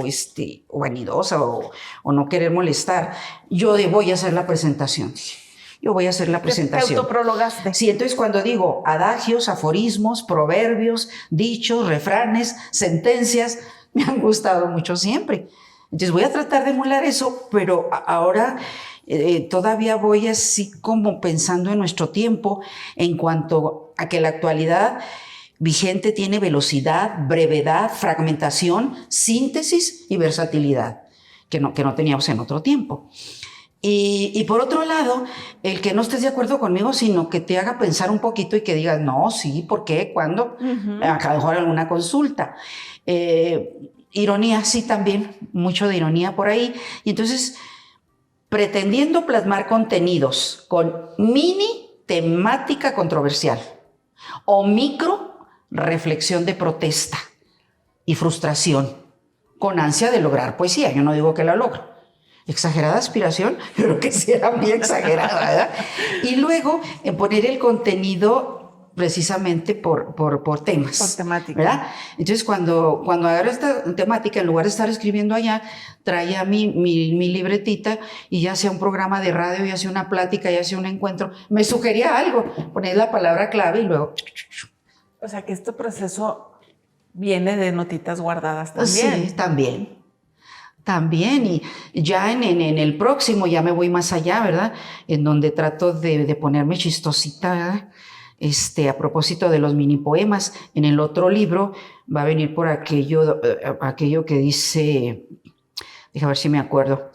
vanidosa o no querer molestar. Yo voy a hacer la presentación. Yo voy a hacer la presentación. Te autoprologaste. Sí, entonces cuando digo adagios, aforismos, proverbios, dichos, refranes, sentencias, me han gustado mucho siempre. Entonces voy a tratar de emular eso, pero ahora todavía voy así como pensando en nuestro tiempo en cuanto a que la actualidad vigente tiene velocidad, brevedad, fragmentación, síntesis y versatilidad, que no teníamos en otro tiempo. Y por otro lado, el que no estés de acuerdo conmigo, sino que te haga pensar un poquito y que digas, no, sí, ¿por qué? ¿Cuándo? A lo mejor alguna consulta. Ironía, sí, también, mucho de ironía por ahí. Y entonces, pretendiendo plasmar contenidos con mini temática controversial o micro reflexión de protesta y frustración, con ansia de lograr poesía. Yo no digo que la logro. Exagerada aspiración, pero que sí era muy exagerada, ¿verdad? Y luego en poner el contenido precisamente por temas. Por temática. ¿Verdad? Entonces, cuando agarré esta temática, en lugar de estar escribiendo allá, traía mi libretita y ya sea un programa de radio, ya sea una plática, ya sea un encuentro, me sugería algo, poner la palabra clave y luego... O sea, que este proceso viene de notitas guardadas también. Sí, también. También, y ya en el próximo ya me voy más allá, ¿verdad? En donde trato de ponerme chistosita, ¿verdad? A propósito de los mini poemas, en el otro libro va a venir por aquello que dice, déjame ver si me acuerdo.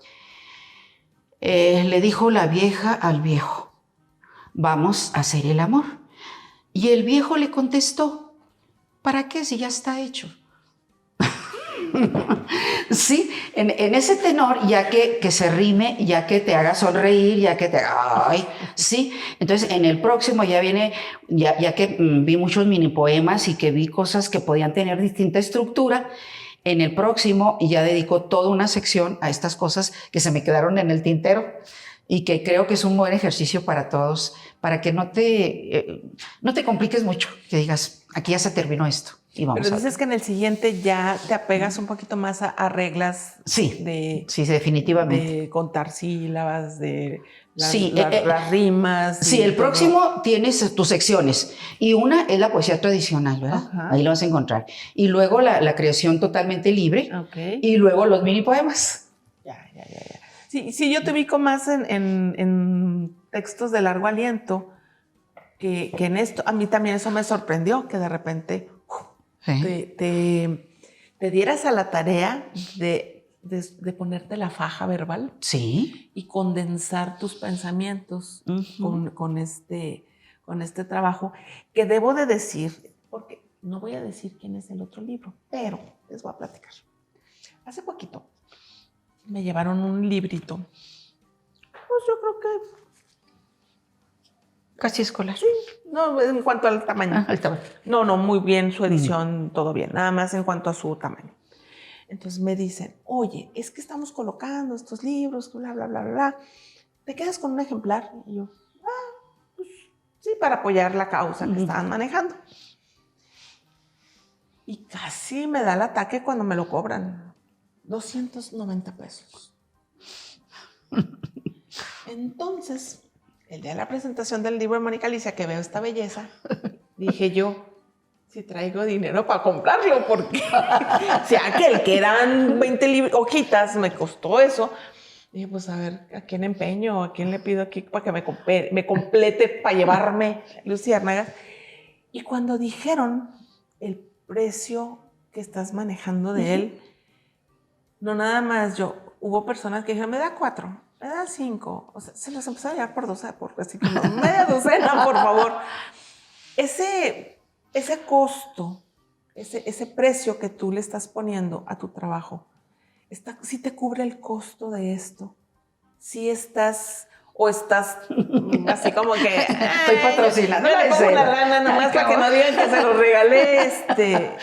Le dijo la vieja al viejo, vamos a hacer el amor. Y el viejo le contestó, ¿para qué si ya está hecho? Sí, en ese tenor, ya que se rime, ya que te haga sonreír, ya que te haga, ay, sí. Entonces, en el próximo ya viene, ya que vi muchos mini poemas y que vi cosas que podían tener distinta estructura, en el próximo ya dedico toda una sección a estas cosas que se me quedaron en el tintero y que creo que es un buen ejercicio para todos, para que no te compliques mucho, que digas, aquí ya se terminó esto. Pero dices que en el siguiente ya te apegas un poquito más a reglas. Sí, sí, definitivamente. De contar sílabas, de las rimas. Sí, el próximo tienes tus secciones y una es la poesía tradicional, ¿verdad? Ajá. Ahí lo vas a encontrar. Y luego la creación totalmente libre. Okay. Y luego los mini poemas. Ya. Sí, yo te ubico más en textos de largo aliento que en esto. A mí también eso me sorprendió, que de repente... Te dieras a la tarea de ponerte la faja verbal. Sí. Y condensar tus pensamientos con este trabajo, que debo de decir, porque no voy a decir quién es el otro libro, pero les voy a platicar. Hace poquito me llevaron un librito, pues yo creo que casi escolar. Sí, no, en cuanto al tamaño. Al tamaño. No, muy bien su edición, todo bien, nada más en cuanto a su tamaño. Entonces me dicen, oye, es que estamos colocando estos libros, bla, bla, bla, bla, ¿te quedas con un ejemplar? Y yo, pues sí, para apoyar la causa que estaban manejando. Y casi me da el ataque cuando me lo cobran, 290 pesos. Entonces... el día de la presentación del libro de Mónica Alicia, que veo esta belleza, dije yo, si traigo dinero para comprarlo, porque si aquel que eran 20 hojitas me costó eso. Dije, pues a ver, ¿a quién empeño? ¿A quién le pido aquí para que me complete para llevarme luciérnagas? Y cuando dijeron el precio que estás manejando de él, no nada más hubo personas que dijeron, me da 4, me da 5. O sea, se los empezó a llevar por 12, así como media docena, por favor. Ese costo, ese precio que tú le estás poniendo a tu trabajo, si te cubre el costo de esto, si estás así como que estoy patrocinando. Yo le pongo la lana nomás para que no digan que se lo regalé.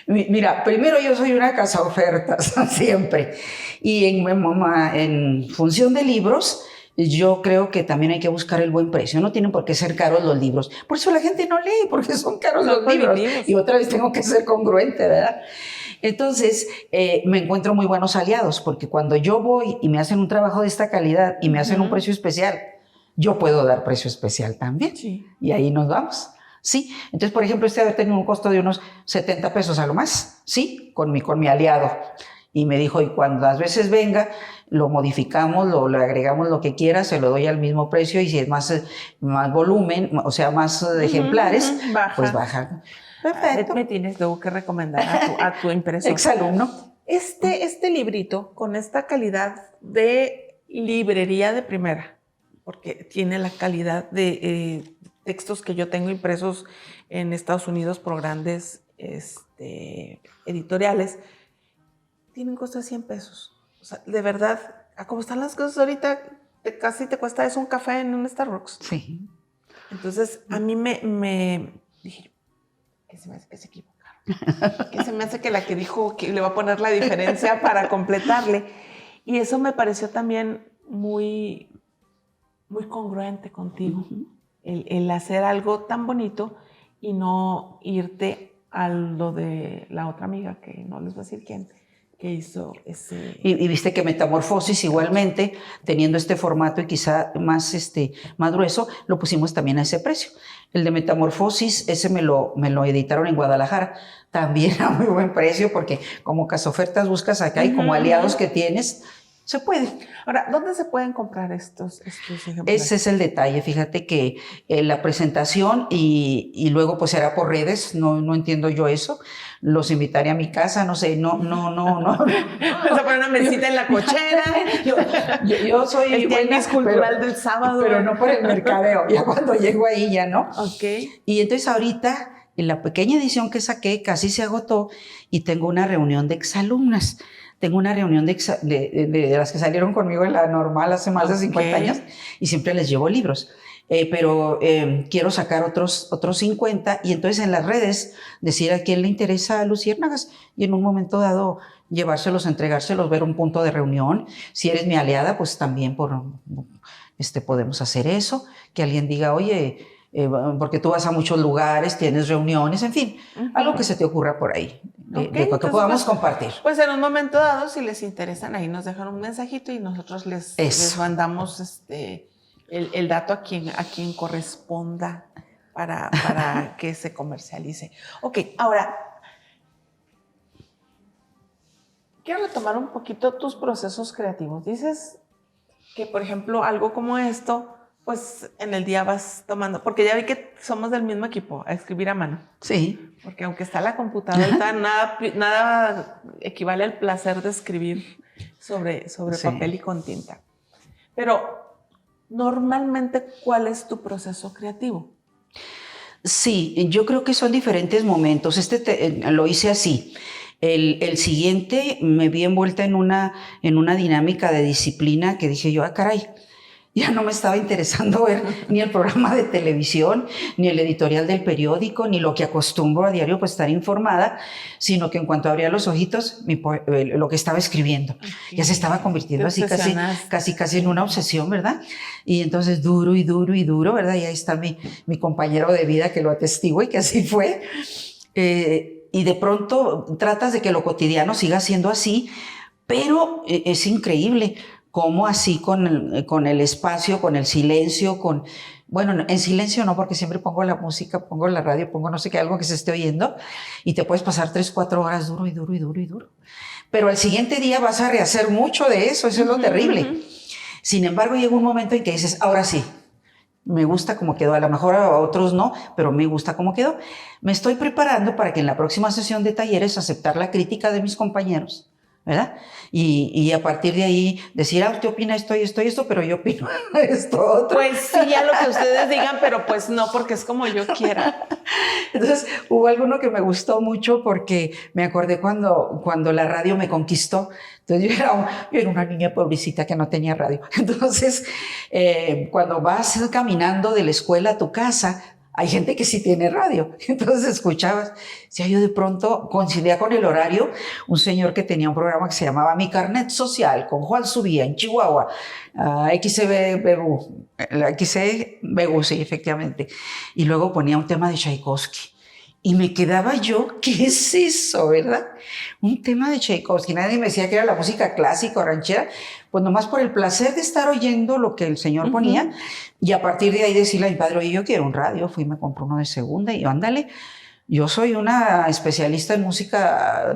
Mira, primero yo soy una cazaofertas siempre, y en función de libros, yo creo que también hay que buscar el buen precio. No tienen por qué ser caros los libros. Por eso la gente no lee, porque son caros los libros. Y otra vez tengo que ser congruente, ¿verdad? Entonces, me encuentro muy buenos aliados, porque cuando yo voy y me hacen un trabajo de esta calidad y me hacen un precio especial, yo puedo dar precio especial también. Sí. Y ahí nos vamos. Sí. Entonces, por ejemplo, debe tener un costo de unos 70 pesos a lo más, ¿sí? Con mi aliado. Y me dijo, y cuando las veces venga, lo modificamos, le agregamos lo que quiera, se lo doy al mismo precio, y si es más volumen, o sea, más ejemplares, pues baja. Perfecto. Me tienes luego que recomendar a tu impresor. Exalumno. Este librito, con esta calidad de librería de primera, porque tiene la calidad de textos que yo tengo impresos en Estados Unidos por grandes editoriales, tiene un costo de 100 pesos. O sea, de verdad, a como están las cosas ahorita, casi te cuesta eso un café en un Starbucks. Sí. Entonces, a mí me dije, que se me hace que se equivocaron. Que se me hace que la que dijo que le va a poner la diferencia para completarle. Y eso me pareció también muy, muy congruente contigo. El hacer algo tan bonito y no irte a lo de la otra amiga, que no les voy a decir quién, que hizo ese... Y viste que Metamorfosis igualmente, teniendo este formato y quizá más grueso, lo pusimos también a ese precio. El de Metamorfosis, ese me lo editaron en Guadalajara, también a muy buen precio, porque como cazaofertas buscas acá y como aliados que tienes, se puede. Ahora, ¿dónde se pueden comprar estos ejemplares? Ese es el detalle. Fíjate que la presentación y luego pues será por redes, no entiendo yo eso. Los invitaré a mi casa, no sé, no. Vas a poner una mesita en la cochera. Yo soy el tianguis cultural del sábado. Pero no por el mercadeo, ya cuando llego ahí ya no. Ok. Y entonces ahorita, en la pequeña edición que saqué, casi se agotó y tengo una reunión de exalumnas. Tengo una reunión de las que salieron conmigo en la normal hace más de 50 años y siempre les llevo libros. Pero quiero sacar otros 50 y entonces en las redes decir a quién le interesa a Luciérnagas y en un momento dado llevárselos, entregárselos, ver un punto de reunión. Si eres mi aliada, pues también podemos hacer eso. Que alguien diga, oye, porque tú vas a muchos lugares, tienes reuniones, en fin, algo que se te ocurra por ahí. De que podamos compartir. Pues en un momento dado, si les interesan, ahí nos dejan un mensajito y nosotros les mandamos el dato a quien corresponda para que se comercialice. Ok, ahora, quiero retomar un poquito tus procesos creativos. Dices que, por ejemplo, algo como esto, pues en el día vas tomando, porque ya vi que somos del mismo equipo, a escribir a mano. Sí. Porque aunque está la computadora, nada equivale al placer de escribir sobre papel y con tinta. Pero, normalmente, ¿cuál es tu proceso creativo? Sí, yo creo que son diferentes momentos. Lo hice así. El siguiente me vi envuelta en una dinámica de disciplina que dije yo, caray, ya no me estaba interesando ver ni el programa de televisión, ni el editorial del periódico, ni lo que acostumbro a diario pues estar informada, sino que en cuanto abría los ojitos, lo que estaba escribiendo ya se estaba convirtiendo así casi en una obsesión, ¿verdad? Y entonces duro, ¿verdad? Y ahí está mi compañero de vida que lo atestigua y que así fue. Y de pronto tratas de que lo cotidiano siga siendo así, pero es increíble cómo así con el espacio, con el silencio, bueno, en silencio no, porque siempre pongo la música, pongo la radio, pongo no sé qué, algo que se esté oyendo, y te puedes pasar 3, 4 horas duro y duro y duro y duro. Pero al siguiente día vas a rehacer mucho de eso es lo terrible. Sin embargo, llega un momento en que dices, ahora sí, me gusta como quedó, a lo mejor a otros no, pero me gusta como quedó. Me estoy preparando para que en la próxima sesión de talleres aceptar la crítica de mis compañeros, ¿verdad? Y a partir de ahí decir, usted opina esto y esto y esto, pero yo opino esto otro. Pues sí, ya lo que ustedes digan, pero pues no, porque es como yo quiera. Entonces hubo alguno que me gustó mucho porque me acordé cuando la radio me conquistó. Entonces yo era una niña pobrecita que no tenía radio. Entonces cuando vas caminando de la escuela a tu casa, hay gente que sí tiene radio. Entonces escuchabas. Si yo de pronto coincidía con el horario, un señor que tenía un programa que se llamaba Mi Carnet Social, con Juan Subía en Chihuahua, XCBU, sí, efectivamente. Y luego ponía un tema de Tchaikovsky. Y me quedaba yo, ¿qué es eso, verdad? Un tema de Tchaikovsky. Nadie me decía que era la música clásica o ranchera, pues nomás por el placer de estar oyendo lo que el señor ponía, y a partir de ahí decirle a mi padre, oye, yo quiero un radio, fui y me compré uno de segunda, y ándale, yo soy una especialista en música,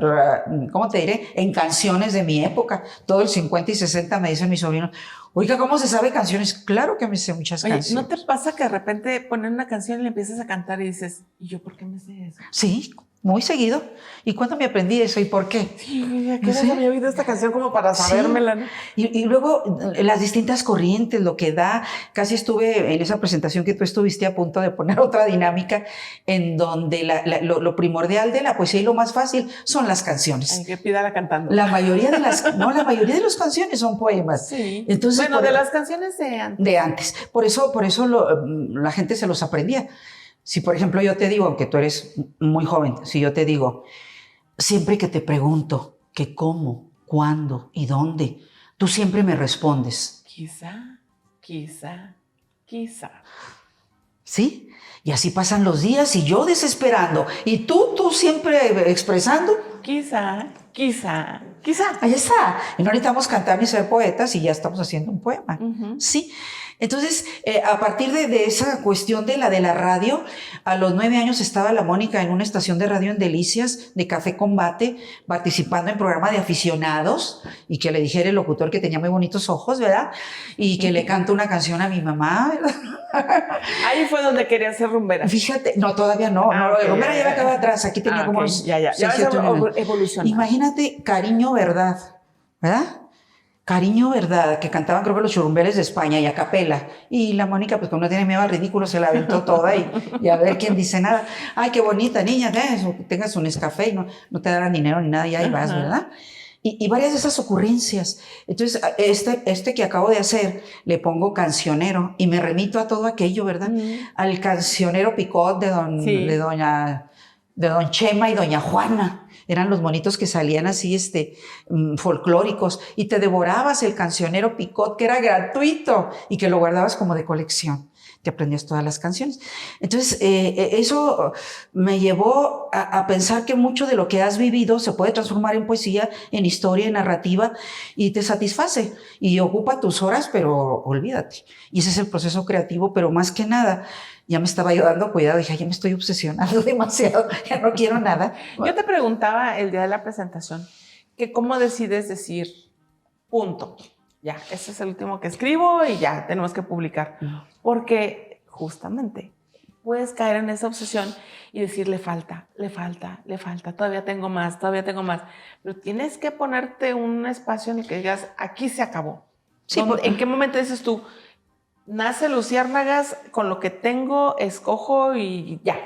¿cómo te diré? En canciones de mi época. Todo el 50 y 60 me dicen mis sobrinos, oiga, ¿cómo se sabe canciones? Claro que me sé muchas canciones. ¿No te pasa que de repente ponen una canción y le empiezas a cantar y dices, ¿y yo por qué me sé eso? Sí, muy seguido. ¿Y cuándo me aprendí eso y por qué? Sí, ¿a qué hora había oído esta canción como para sabérmela? ¿No? Y luego las distintas corrientes, lo que da. Casi estuve en esa presentación que tú estuviste a punto de poner otra dinámica en donde lo primordial de la poesía y lo más fácil son las canciones. Hay que pidala cantando. La mayoría de las canciones son poemas. Sí. Entonces, bueno, de las canciones de antes. De antes. Por eso la gente se los aprendía. Si, por ejemplo, yo te digo, aunque tú eres muy joven, si yo te digo, siempre que te pregunto que cómo, cuándo y dónde, tú siempre me respondes. Quizá. ¿Sí? Y así pasan los días y yo desesperando. Y tú siempre expresando. Quizá. Ahí está. Y no necesitamos cantar ni ser poetas y ya estamos haciendo un poema. Sí. Entonces, a partir de esa cuestión de la radio, a los 9 años estaba la Mónica en una estación de radio en Delicias, de Café Combate, participando en programa de aficionados, y que le dijera el locutor que tenía muy bonitos ojos, ¿verdad? Y que le canto una canción a mi mamá, ¿verdad? Ahí fue donde quería ser rumbera. Fíjate, no, todavía no. Okay, de rumbera ya me acaba atrás. Aquí tenía como unos... Ya evolucionó. Imagínate, Cariño, ¿verdad? Cariño, ¿verdad? Que cantaban creo que los churumbeles de España y a capela. Y la Mónica, pues como no tiene miedo al ridículo, se la aventó toda y a ver quién dice nada. Ay, qué bonita niña, tengas un Nescafé y no te darán dinero ni nada y ahí vas, ¿verdad? Y varias de esas ocurrencias. Entonces, este que acabo de hacer, le pongo cancionero y me remito a todo aquello, ¿verdad? Al cancionero Picot de don Chema y doña Juana. Eran los monitos que salían así, folclóricos, y te devorabas el cancionero Picot, que era gratuito y que lo guardabas como de colección. Te aprendías todas las canciones. Entonces, eso me llevó a pensar que mucho de lo que has vivido se puede transformar en poesía, en historia, en narrativa, y te satisface y ocupa tus horas, pero olvídate. Y ese es el proceso creativo, pero más que nada, ya me estaba yo dando cuidado, dije, ya me estoy obsesionando demasiado, ya no quiero nada. Yo te preguntaba el día de la presentación, que cómo decides decir, punto, ya, este es el último que escribo y ya, tenemos que publicar. Porque justamente puedes caer en esa obsesión y decir, le falta, todavía tengo más. Pero tienes que ponerte un espacio en el que digas, aquí se acabó. Sí, ¿en qué momento dices tú, nace Luciérnagas, con lo que tengo, escojo y ya?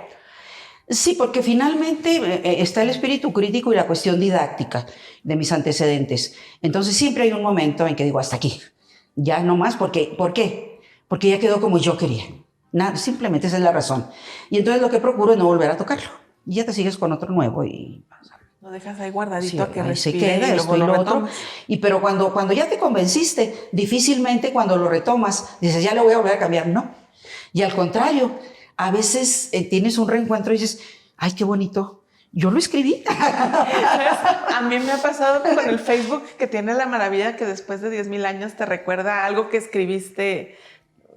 Sí, porque finalmente está el espíritu crítico y la cuestión didáctica de mis antecedentes. Entonces siempre hay un momento en que digo, hasta aquí, ya no más, ¿por qué? Porque ya quedó como yo quería. Nada, simplemente esa es la razón. Y entonces lo que procuro es no volver a tocarlo. Y ya te sigues con otro nuevo y... Lo dejas ahí guardadito, sí, a que respire, se queda, y luego lo otro. Pero cuando ya te convenciste, difícilmente cuando lo retomas, dices, ya lo voy a volver a cambiar. No. Y al contrario, a veces tienes un reencuentro y dices, ay, qué bonito. Yo lo escribí. ¿Sabes? A mí me ha pasado con el Facebook que tiene la maravilla que después de 10,000 años te recuerda algo que escribiste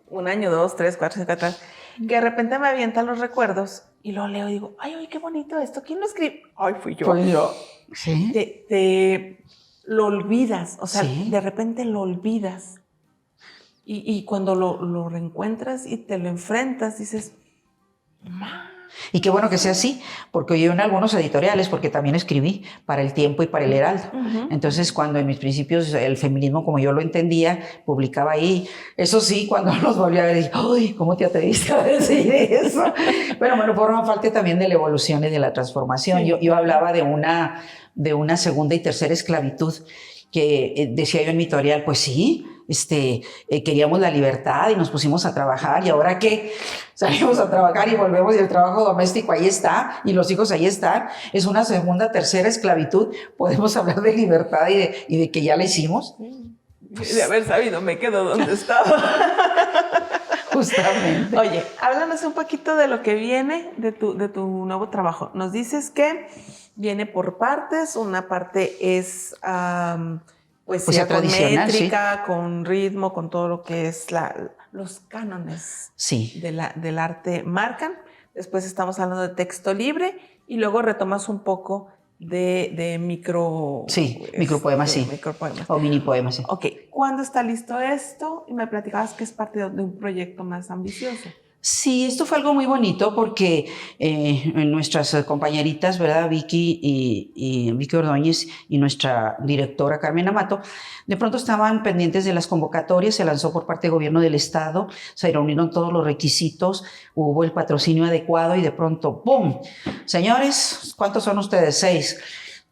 1 año, 2, 3, 4, 5 atrás, que de repente me avientan los recuerdos y lo leo y digo, ay, oye, qué bonito esto, ¿quién lo escribió? Ay, fui yo. Fui yo. Sí. Te lo olvidas, o sea, Sí. de repente lo olvidas. Y cuando lo reencuentras y te lo enfrentas, dices, ¡ma! Y qué bueno que sea así, porque yo en algunos editoriales, porque también escribí para El Tiempo y para El Heraldo. Entonces, cuando en mis principios el feminismo, como yo lo entendía, publicaba ahí. Eso sí, cuando los volví a ver, dije, ¡ay, cómo te atreviste a decir eso! Pero bueno, forma parte también de la evolución y de la transformación. Sí. Yo hablaba de una segunda y tercera esclavitud que decía yo en mi editorial, pues sí, queríamos la libertad y nos pusimos a trabajar, y ahora que salimos a trabajar y volvemos y el trabajo doméstico ahí está y los hijos ahí están, es una segunda, tercera esclavitud. Podemos hablar de libertad y de que ya la hicimos. De haber sabido, me quedo donde estaba. Justamente. Oye, háblanos un poquito de lo que viene de tu nuevo trabajo. Nos dices que viene por partes. Una parte es poesía con métrica, sí, con ritmo, con todo lo que es los cánones, sí, del arte marcan. Después estamos hablando de texto libre y luego retomas un poco de micro... Sí, micropoemas, sí. Micropoemas. O mini poemas, sí. Ok, ¿cuándo está listo esto? Y me platicabas que es parte de un proyecto más ambicioso. Sí, esto fue algo muy bonito porque nuestras compañeritas, ¿verdad? Vicky y Vicky Ordóñez y nuestra directora Carmen Amato, de pronto estaban pendientes de las convocatorias, se lanzó por parte del gobierno del estado, se reunieron todos los requisitos, hubo el patrocinio adecuado y de pronto, ¡pum! Señores, ¿cuántos son ustedes? 6.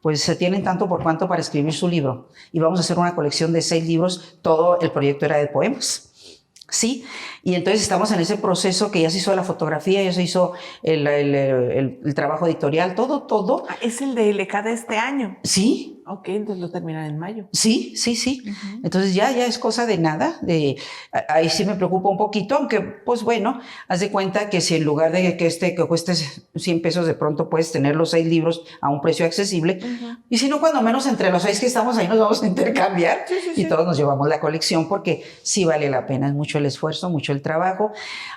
Pues se tienen tanto por cuanto para escribir su libro y vamos a hacer una colección de 6 libros, todo el proyecto era de poemas. Sí, y entonces estamos en ese proceso que ya se hizo la fotografía, ya se hizo el trabajo editorial, todo. ¿Es el de LK de este año? Sí. Ok, entonces lo terminan en mayo. Sí. Entonces ya es cosa de nada. Ahí sí me preocupa un poquito, aunque pues bueno, haz de cuenta que si en lugar de que cueste 100 pesos, de pronto puedes tener los 6 libros a un precio accesible. Y si no, cuando menos entre los 6 que estamos ahí nos vamos a intercambiar y todos nos llevamos la colección, porque sí vale la pena, es mucho el esfuerzo, mucho el trabajo.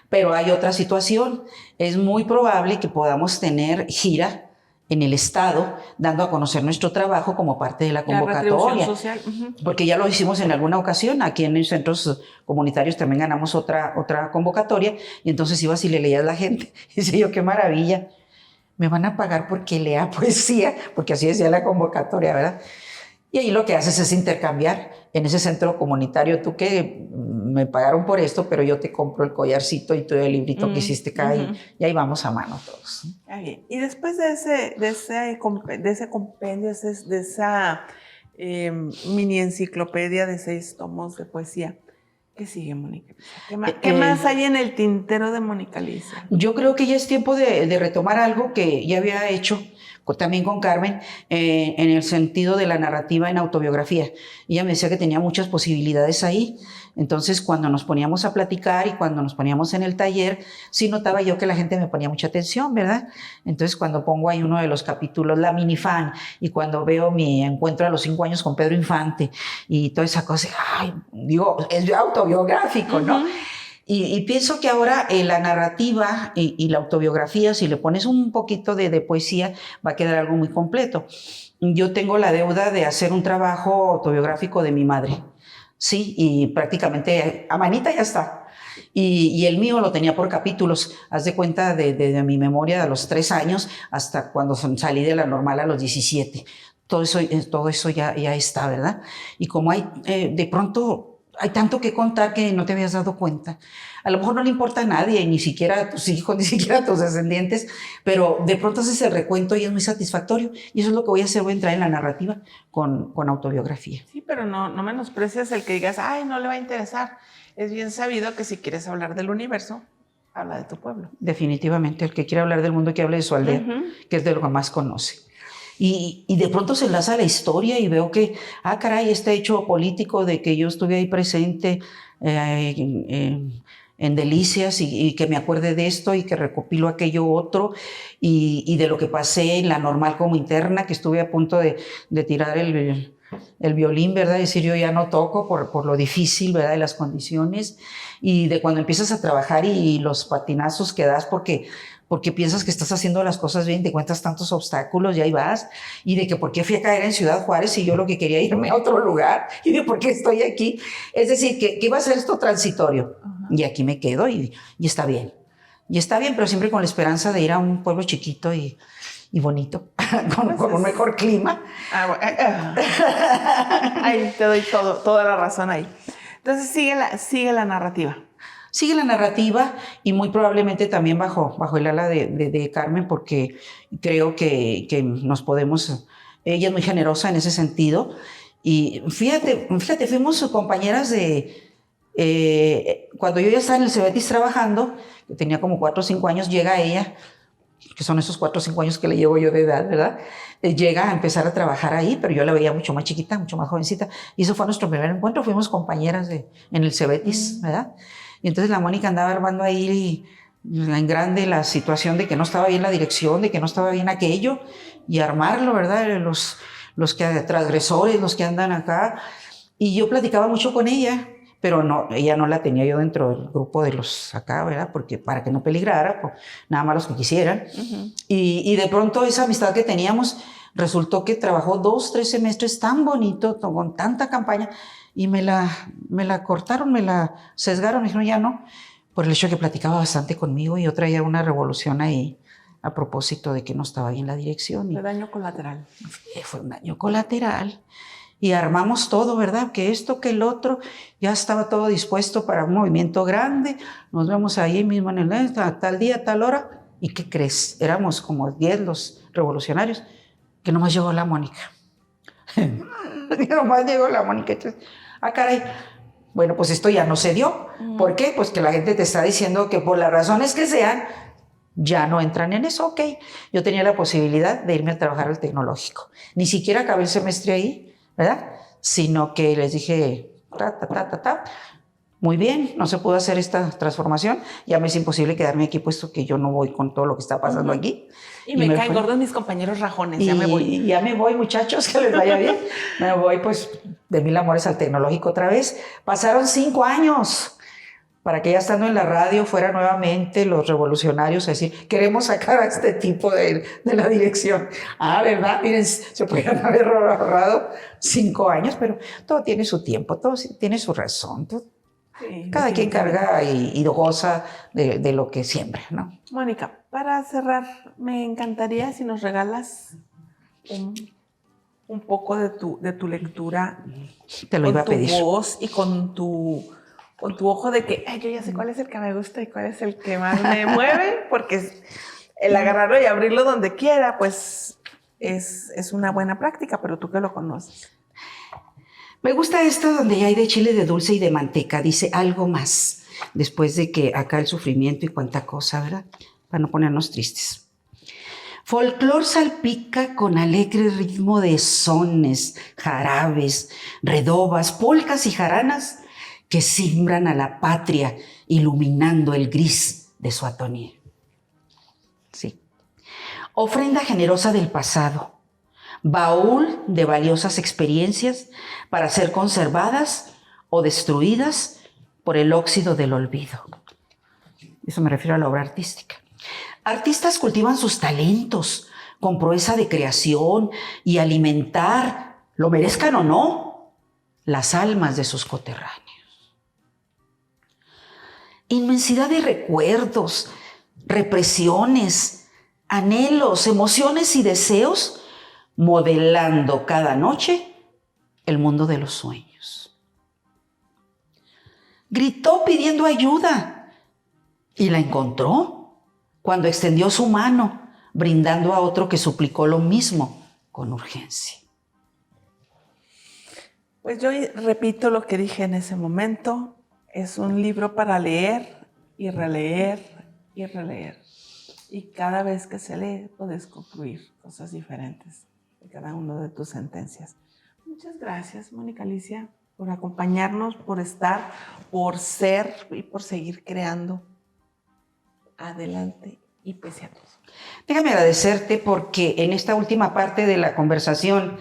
Pero hay otra situación, es muy probable que podamos tener gira en el estado, dando a conocer nuestro trabajo como parte de la convocatoria. Social. Porque ya lo hicimos en alguna ocasión, aquí en los centros comunitarios también ganamos otra convocatoria, y entonces ibas y le leías a la gente, y decía yo, qué maravilla, me van a pagar porque lea poesía, porque así decía la convocatoria, ¿verdad? Y ahí lo que haces es intercambiar en ese centro comunitario, tú que me pagaron por esto, pero yo te compro el collarcito y todo el librito que hiciste acá, y ahí vamos a mano todos. Ah, bien. Y después de ese compendio, de esa mini enciclopedia de 6 tomos de poesía, ¿qué sigue, Mónica? ¿Qué más hay en el tintero de Mónica Alicia? Yo creo que ya es tiempo de retomar algo que ya había hecho también con Carmen, en el sentido de la narrativa en autobiografía. Ella me decía que tenía muchas posibilidades ahí. Entonces, cuando nos poníamos a platicar y cuando nos poníamos en el taller, sí notaba yo que la gente me ponía mucha atención, ¿verdad? Entonces, cuando pongo ahí uno de los capítulos, La minifan, y cuando veo mi encuentro a los 5 años con Pedro Infante y toda esa cosa, ay, digo, es autobiográfico, ¿no? Y pienso que ahora la narrativa y la autobiografía, si le pones un poquito de poesía, va a quedar algo muy completo. Yo tengo la deuda de hacer un trabajo autobiográfico de mi madre, sí, y prácticamente a manita ya está. Y el mío lo tenía por capítulos. Haz de cuenta de mi memoria de los 3 años hasta cuando salí de la normal a los 17. Todo eso ya está, ¿verdad? Y como hay de pronto... hay tanto que contar que no te habías dado cuenta. A lo mejor no le importa a nadie, ni siquiera a tus hijos, ni siquiera a tus descendientes, pero de pronto haces el recuento y es muy satisfactorio. Y eso es lo que voy a hacer, voy a entrar en la narrativa con autobiografía. Sí, pero no menosprecias el que digas, ay, no le va a interesar. Es bien sabido que si quieres hablar del universo, habla de tu pueblo. Definitivamente, el que quiere hablar del mundo, que hable de su aldea, que es de lo que más conoce. Y de pronto se enlaza la historia y veo que, caray, este hecho político de que yo estuve ahí presente en delicias y que me acuerde de esto y que recopilo aquello otro y de lo que pasé en la normal como interna, que estuve a punto de tirar el violín, ¿verdad? Decir, yo ya no toco por lo difícil, ¿verdad? De las condiciones y de cuando empiezas a trabajar y los patinazos que das porque piensas que estás haciendo las cosas bien, te encuentras tantos obstáculos y ahí vas, y de que por qué fui a caer en Ciudad Juárez y yo lo que quería irme a otro lugar, y de por qué estoy aquí. Es decir, que iba a ser esto transitorio, y aquí me quedo y está bien. Y está bien, pero siempre con la esperanza de ir a un pueblo chiquito y bonito, con un mejor clima. Ahí te doy toda la razón ahí. Entonces sigue la narrativa. Sigue la narrativa y muy probablemente también bajo el ala de Carmen, porque creo que nos podemos... Ella es muy generosa en ese sentido. Y fíjate, fuimos compañeras cuando yo ya estaba en el Cebetis trabajando, que tenía como 4 o 5 años, llega ella, que son esos 4 o 5 años que le llevo yo de edad, ¿verdad? Llega a empezar a trabajar ahí, pero yo la veía mucho más chiquita, mucho más jovencita. Y eso fue nuestro primer encuentro, fuimos compañeras en el Cebetis, ¿verdad? Y entonces la Mónica andaba armando ahí en grande la situación de que no estaba bien la dirección, de que no estaba bien aquello, y armarlo, ¿verdad? Los que transgresores, los que andan acá. Y yo platicaba mucho con ella, pero no, ella no la tenía yo dentro del grupo de los acá, ¿verdad? Porque para que no peligrara, pues, nada más los que quisieran. Y de pronto esa amistad que teníamos resultó que trabajó 2, 3 semestres tan bonito, con tanta campaña, y me la cortaron, me la sesgaron, me dijeron ya no, por el hecho de que platicaba bastante conmigo y yo traía una revolución ahí a propósito de que no estaba bien la dirección. De daño colateral. Fue un daño colateral. Y armamos todo, ¿verdad? Que esto, que el otro, ya estaba todo dispuesto para un movimiento grande, nos vemos ahí mismo en el tal día, tal hora, ¿y qué crees? Éramos como 10 los revolucionarios, que nomás llegó la Mónica. Nomás llegó la Mónica. Entonces, caray, bueno, pues esto ya no se dio. ¿Por qué? Pues que la gente te está diciendo que por las razones que sean, ya no entran en eso. Ok, yo tenía la posibilidad de irme a trabajar al tecnológico. Ni siquiera acabé el semestre ahí, ¿verdad? Sino que les dije, muy bien, no se pudo hacer esta transformación, ya me es imposible quedarme aquí puesto que yo no voy con todo lo que está pasando aquí. Y me caen gordos mis compañeros rajones, ya me voy. Y ya me voy, muchachos, que les vaya bien. Me voy pues de mil amores al tecnológico otra vez. Pasaron 5 años para que ya estando en la radio fuera nuevamente los revolucionarios a decir, queremos sacar a este tipo de la dirección. ¿Verdad? Miren, se podrían haber ahorrado 5 años, pero todo tiene su tiempo, todo tiene su razón. Sí, cada quien carga y goza de lo que siembra, ¿no? Mónica, para cerrar, me encantaría si nos regalas un poco de tu lectura. Te lo iba a pedir. Con tu voz y con tu ojo de que yo ya sé cuál es el que me gusta y cuál es el que más me mueve, porque el agarrarlo y abrirlo donde quiera, pues es una buena práctica, pero tú que lo conoces. Me gusta esto donde hay de chile de dulce y de manteca, dice algo más, después de que acá el sufrimiento y cuánta cosa, ¿verdad? Para no ponernos tristes. Folclor salpica con alegre ritmo de sones, jarabes, redobas, polcas y jaranas que simbran a la patria iluminando el gris de su atonía. Sí. Ofrenda generosa del pasado, baúl de valiosas experiencias para ser conservadas o destruidas por el óxido del olvido. Eso me refiero a la obra artística. Artistas cultivan sus talentos con proeza de creación y alimentar, lo merezcan o no, las almas de sus coterráneos. Inmensidad de recuerdos, represiones, anhelos, emociones y deseos modelando cada noche el mundo de los sueños. Gritó pidiendo ayuda y la encontró cuando extendió su mano, brindando a otro que suplicó lo mismo con urgencia. Pues yo repito lo que dije en ese momento. Es un libro para leer y releer y releer. Y cada vez que se lee, puedes concluir cosas diferentes de cada una de tus sentencias. Muchas gracias, Mónica Alicia, por acompañarnos, por estar, por ser y por seguir creando. Adelante y pese a todo. Déjame agradecerte porque en esta última parte de la conversación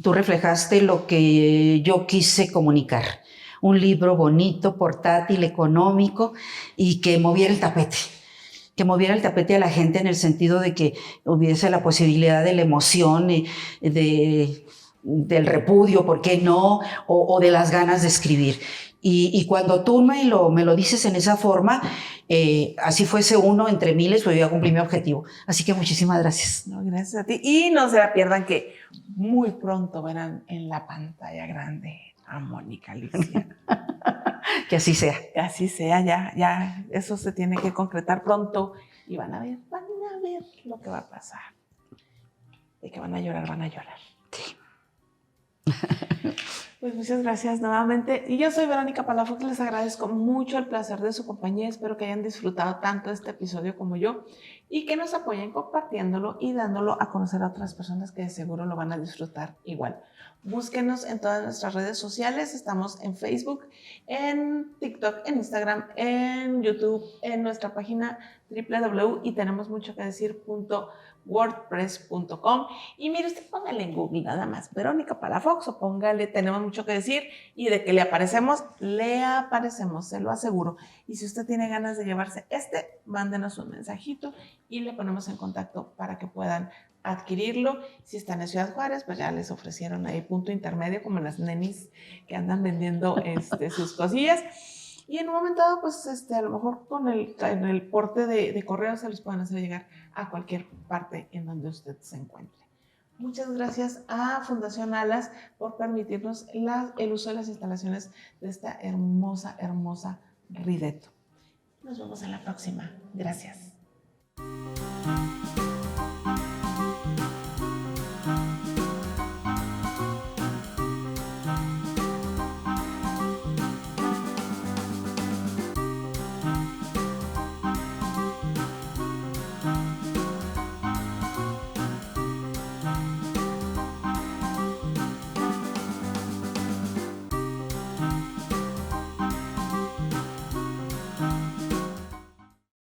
tú reflejaste lo que yo quise comunicar. Un libro bonito, portátil, económico y que moviera el tapete. Que moviera el tapete a la gente en el sentido de que hubiese la posibilidad de la emoción, del repudio, ¿por qué no? O de las ganas de escribir. Y cuando tú me lo dices en esa forma, así fuese uno entre miles, pues yo ya cumplí mi objetivo. Así que muchísimas gracias. No, gracias a ti. Y no se la pierdan que muy pronto verán en la pantalla grande a Mónica Alicia. Que así sea. Que así sea, ya, eso se tiene que concretar pronto y van a ver lo que va a pasar. De que van a llorar, van a llorar. Sí. Pues muchas gracias nuevamente. Y yo soy Verónica Palafox, les agradezco mucho el placer de su compañía. Espero que hayan disfrutado tanto este episodio como yo y que nos apoyen compartiéndolo y dándolo a conocer a otras personas que de seguro lo van a disfrutar igual. Búsquenos en todas nuestras redes sociales. Estamos en Facebook, en TikTok, en Instagram, en YouTube, en nuestra página www.y-tenemos-mucho-que-decir.wordpress.com. Y mire, usted póngale en Google nada más Verónica Palafox o póngale Tenemos Mucho que Decir y de que le aparecemos, se lo aseguro. Y si usted tiene ganas de llevarse mándenos un mensajito y le ponemos en contacto para que puedan adquirirlo. Si están en Ciudad Juárez, pues ya les ofrecieron ahí punto intermedio, como las nenis que andan vendiendo sus cosillas. Y en un momento dado, pues a lo mejor en el porte de correo se los pueden hacer llegar a cualquier parte en donde usted se encuentre. Muchas gracias a Fundación Alas por permitirnos el uso de las instalaciones de esta hermosa Rideto. Nos vemos en la próxima. Gracias.